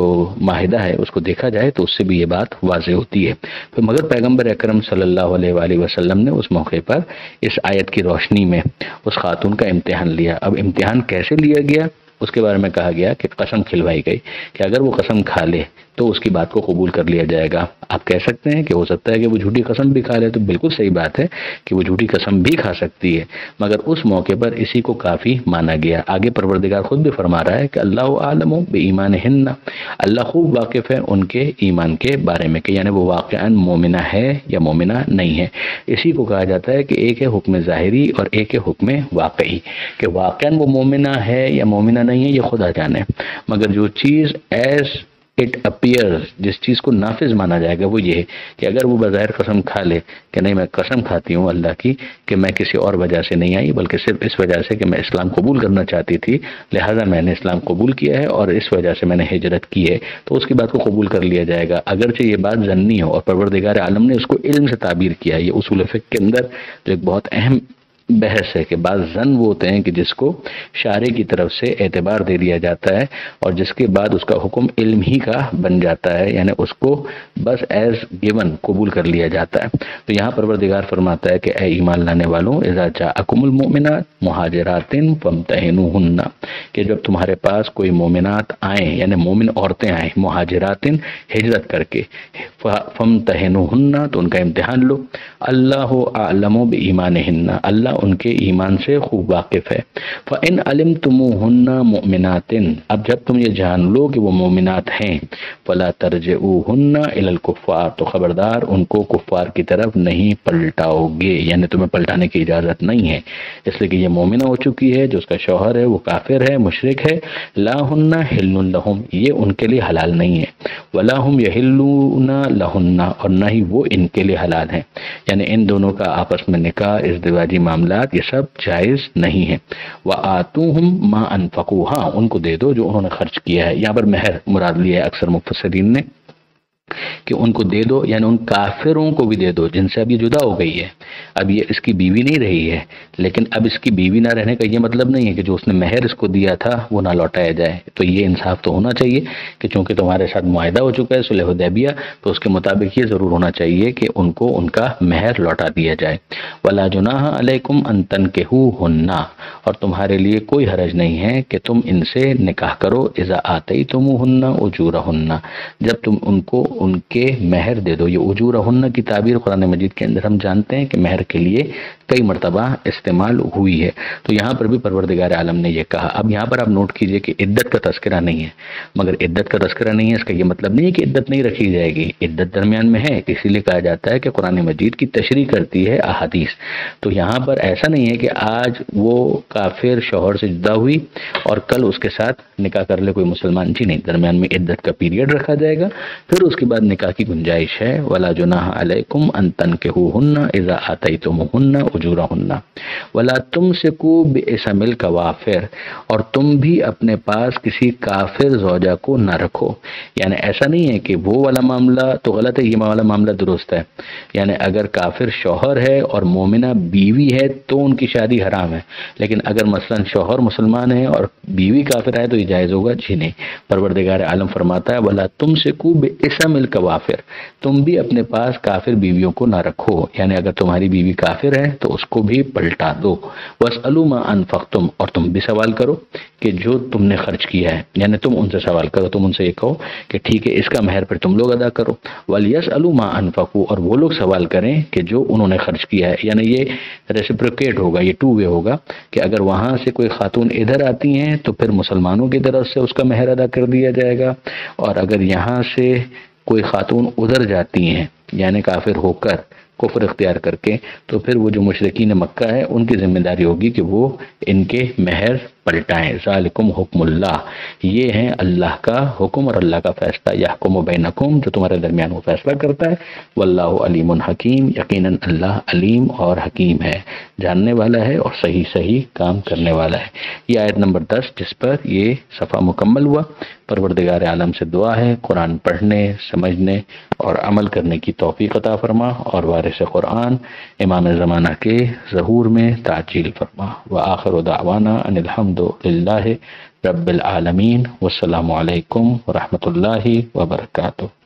معاہدہ ہے اس کو دیکھا جائے تو اس سے بھی یہ بات واضح ہوتی ہے۔ تو مگر پیغمبر اکرم صلی اللہ علیہ وآلہ وسلم نے اس موقع پر اس آیت کی روشنی میں اس خاتون کا امتحان لیا۔ اب امتحان کیسے لیا گیا اس کے بارے میں کہا گیا کہ قسم کھلوائی گئی کہ اگر وہ قسم کھا لے تو اس کی بات کو قبول کر لیا جائے گا۔ آپ کہہ سکتے ہیں کہ ہو سکتا ہے کہ وہ جھوٹی قسم بھی کھا لے، تو بالکل صحیح بات ہے کہ وہ جھوٹی قسم بھی کھا سکتی ہے، مگر اس موقع پر اسی کو کافی مانا گیا۔ آگے پروردگار خود بھی فرما رہا ہے کہ اللہ عالم بایمانہن، اللہ خوب واقف ہے ان کے ایمان کے بارے میں کہ یعنی وہ واقعاً مومنہ ہے یا مومنہ نہیں ہے۔ اسی کو کہا جاتا ہے کہ ایک ہے حکم ظاہری اور ایک ہے حکم واقعی، کہ واقعاً وہ مومنہ ہے یا مومنہ نہیں ہے یہ خدا جانے، مگر جو چیز ایز اٹ اپیئر، جس چیز کو نافذ مانا جائے گا وہ یہ ہے کہ اگر وہ بظاہر قسم کھا لے کہ نہیں میں قسم کھاتی ہوں اللہ کی کہ میں کسی اور وجہ سے نہیں آئی بلکہ صرف اس وجہ سے کہ میں اسلام قبول کرنا چاہتی تھی، لہذا میں نے اسلام قبول کیا ہے اور اس وجہ سے میں نے ہجرت کی ہے، تو اس کی بات کو قبول کر لیا جائے گا، اگرچہ یہ بات ظنی ہو، اور پروردگار عالم نے اس کو علم سے تعبیر کیا۔ یہ اصول فقہ کے اندر جو ایک بہت اہم بحث ہے کہ بعض ظن وہ ہوتے ہیں کہ جس کو شارع کی طرف سے اعتبار دے دیا جاتا ہے اور جس کے بعد اس کا حکم علم ہی کا بن جاتا ہے، یعنی اس کو بس ایز گیون قبول کر لیا جاتا ہے۔ تو یہاں پروردگار فرماتا ہے کہ اے ایمان لانے والوں، اذا جاءکم المؤمنات مہاجرات فامتحنوہن، کہ جب تمہارے پاس کوئی مومنات آئیں یعنی مومن عورتیں آئیں، مہاجرات ہجرت کر کے، فامتحنوہن تو ان کا امتحان لو، اللہ اعلم بایمانہن، اللہ ان کے ایمان سے خوب واقف ہے۔ فَإِنْ عَلِمْتُمُوهُنَّ مُؤْمِنَاتٍ، اب جب تم یہ جان لو کہ وہ مومنات ہیں، فَلَا تَرْجِعُوهُنَّ إِلَى الْكُفَّارِ، تو خبردار ان کو کفار کی طرف نہیں پلٹاؤ گے، یعنی تمہیں پلٹانے کی اجازت نہیں ہے، اس لیے کہ یہ مومنہ ہو چکی ہے، جو اس کا شوہر ہے وہ کافر ہے، مشرک ہے، لا ہن حل لہم، یہ ان کے لیے حلال نہیں ہے، ولا ہم یحلون لہن، اور نہ ہی وہ ان کے لیے حلال ہیں، یعنی ان دونوں کا آپس میں نکاح، ازدواجی معاملات یہ سب جائز نہیں ہے۔ وَآتُوهُمْ مَا أَنفَقُوا، ہاں ان کو دے دو جو انہوں نے خرچ کیا ہے، یہاں پر مہر مراد لیا ہے اکثر مفسرین نے، کہ ان کو دے دو، یعنی ان کافروں کو بھی دے دو جن سے اب یہ جدا ہو گئی ہے. اب یہ اس کی بیوی نہیں رہی ہے، لیکن اب اس کی بیوی نہ رہنے کا یہ مطلب نہیں ہے کہ جو اس نے مہر اس کو دیا تھا وہ نہ لوٹایا جائے. تو یہ انصاف تو ہونا چاہیے کہ چونکہ تمہارے ساتھ معاہدہ ہو چکا ہے صلح حدیبیہ، تو اس کے مطابق یہ ضرور ہونا چاہیے کہ ان کو ان کا مہر لوٹا دیا جائے. ولا جناح علیکم ان تنکحوہن، اور تمہارے لیے کوئی حرج نہیں ہے کہ تم ان سے نکاح کرو، اذا آتیتموہن اجورہن، جب تم ان کو ان کے مہر دے دو. یہ اجورہن کی تعبیر قرآن مجید کے اندر ہم جانتے ہیں کہ مہر کے لیے کئی مرتبہ استعمال ہوئی ہے. تو یہاں پر بھی پروردگار عالم نے یہ کہا. اب یہاں پر آپ نوٹ کیجئے کہ عدت کا تذکرہ نہیں ہے، مگر عدت کا تذکرہ نہیں ہے اس کا یہ مطلب نہیں ہے کہ عدت نہیں رکھی جائے گی. عدت درمیان میں ہے، اسی لیے کہا جاتا ہے کہ قرآن مجید کی تشریح کرتی ہے احادیث. تو یہاں پر ایسا نہیں ہے کہ آج وہ کافر شوہر سے جدا ہوئی اور کل اس کے ساتھ نکاح کر لے کوئی مسلمان. جی نہیں، درمیان میں عدت کا پیریڈ رکھا جائے گا، پھر اس کے بعد نکاح کی گنجائش ہے. ولا جناح علیکم ان تنکحوہن اذا آتیتموہن اجورہن ولا تمسکوا بعصم الکوافر، اور تم بھی اپنے پاس کسی کافر زوجہ کو نہ رکھو. یعنی ایسا نہیں ہے کہ وہ والا معاملہ تو غلط ہے، یہ والا معاملہ درست ہے. یعنی اگر کافر شوہر ہے اور مومنہ بیوی ہے تو ان کی شادی حرام ہے، لیکن اگر مثلا شوہر مسلمان ہے اور بیوی کافر ہے تو یہ جائز ہوگا. جی نہیں، پروردگار عالم فرماتا ہے ولا تمسکوا بعصم الکوافر، تم بھی اپنے پاس کافر بیویوں کو نہ رکھو. یعنی اگر تمہاری بیوی کافر ہے تو اس کو بھی پلٹا دو. واسألوا ما انفقتم، اور تم بھی سوال کرو کہ جو تم نے خرچ کیا ہے. یعنی تم ان سے سوال کرو، تم ان سے یہ کہو کہ ٹھیک ہے اس کا مہر پھر تم لوگ ادا کرو. ولیسألوا ما انفقوا، اور وہ لوگ سوال کریں کہ جو انہوں نے خرچ کیا ہے. یعنی یہ ریسپروکیٹ ہوگا، یہ ٹو وے ہوگا کہ اگر وہاں سے کوئی خاتون ادھر آتی ہیں تو پھر مسلمانوں کی طرف سے اس کا مہر ادا کر دیا جائے گا، اور اگر یہاں سے کوئی خاتون ادھر جاتی ہیں یعنی کافر ہو کر کفر اختیار کر کے، تو پھر وہ جو مشرکین مکہ ہے ان کی ذمہ داری ہوگی کہ وہ ان کے مہر پلٹائیں. ذالکم حکم اللہ، یہ ہے اللہ کا حکم اور اللہ کا فیصلہ. یحکم بینکم، جو تمہارے درمیان وہ فیصلہ کرتا ہے. واللہ علیم حکیم، یقیناً اللہ علیم اور حکیم ہے، جاننے والا ہے اور صحیح صحیح کام کرنے والا ہے. یہ آیت نمبر 10 جس پر یہ صفحہ مکمل ہوا. پروردگار عالم سے دعا ہے قرآن پڑھنے، سمجھنے اور عمل کرنے کی توفیق عطا فرما، اور وارث قرآن امام زمانہ کے ظہور میں تعجیل فرما. وآخر دعوانا ان الحمد للہ رب العالمین. والسلام علیکم ورحمۃ اللہ وبرکاتہ.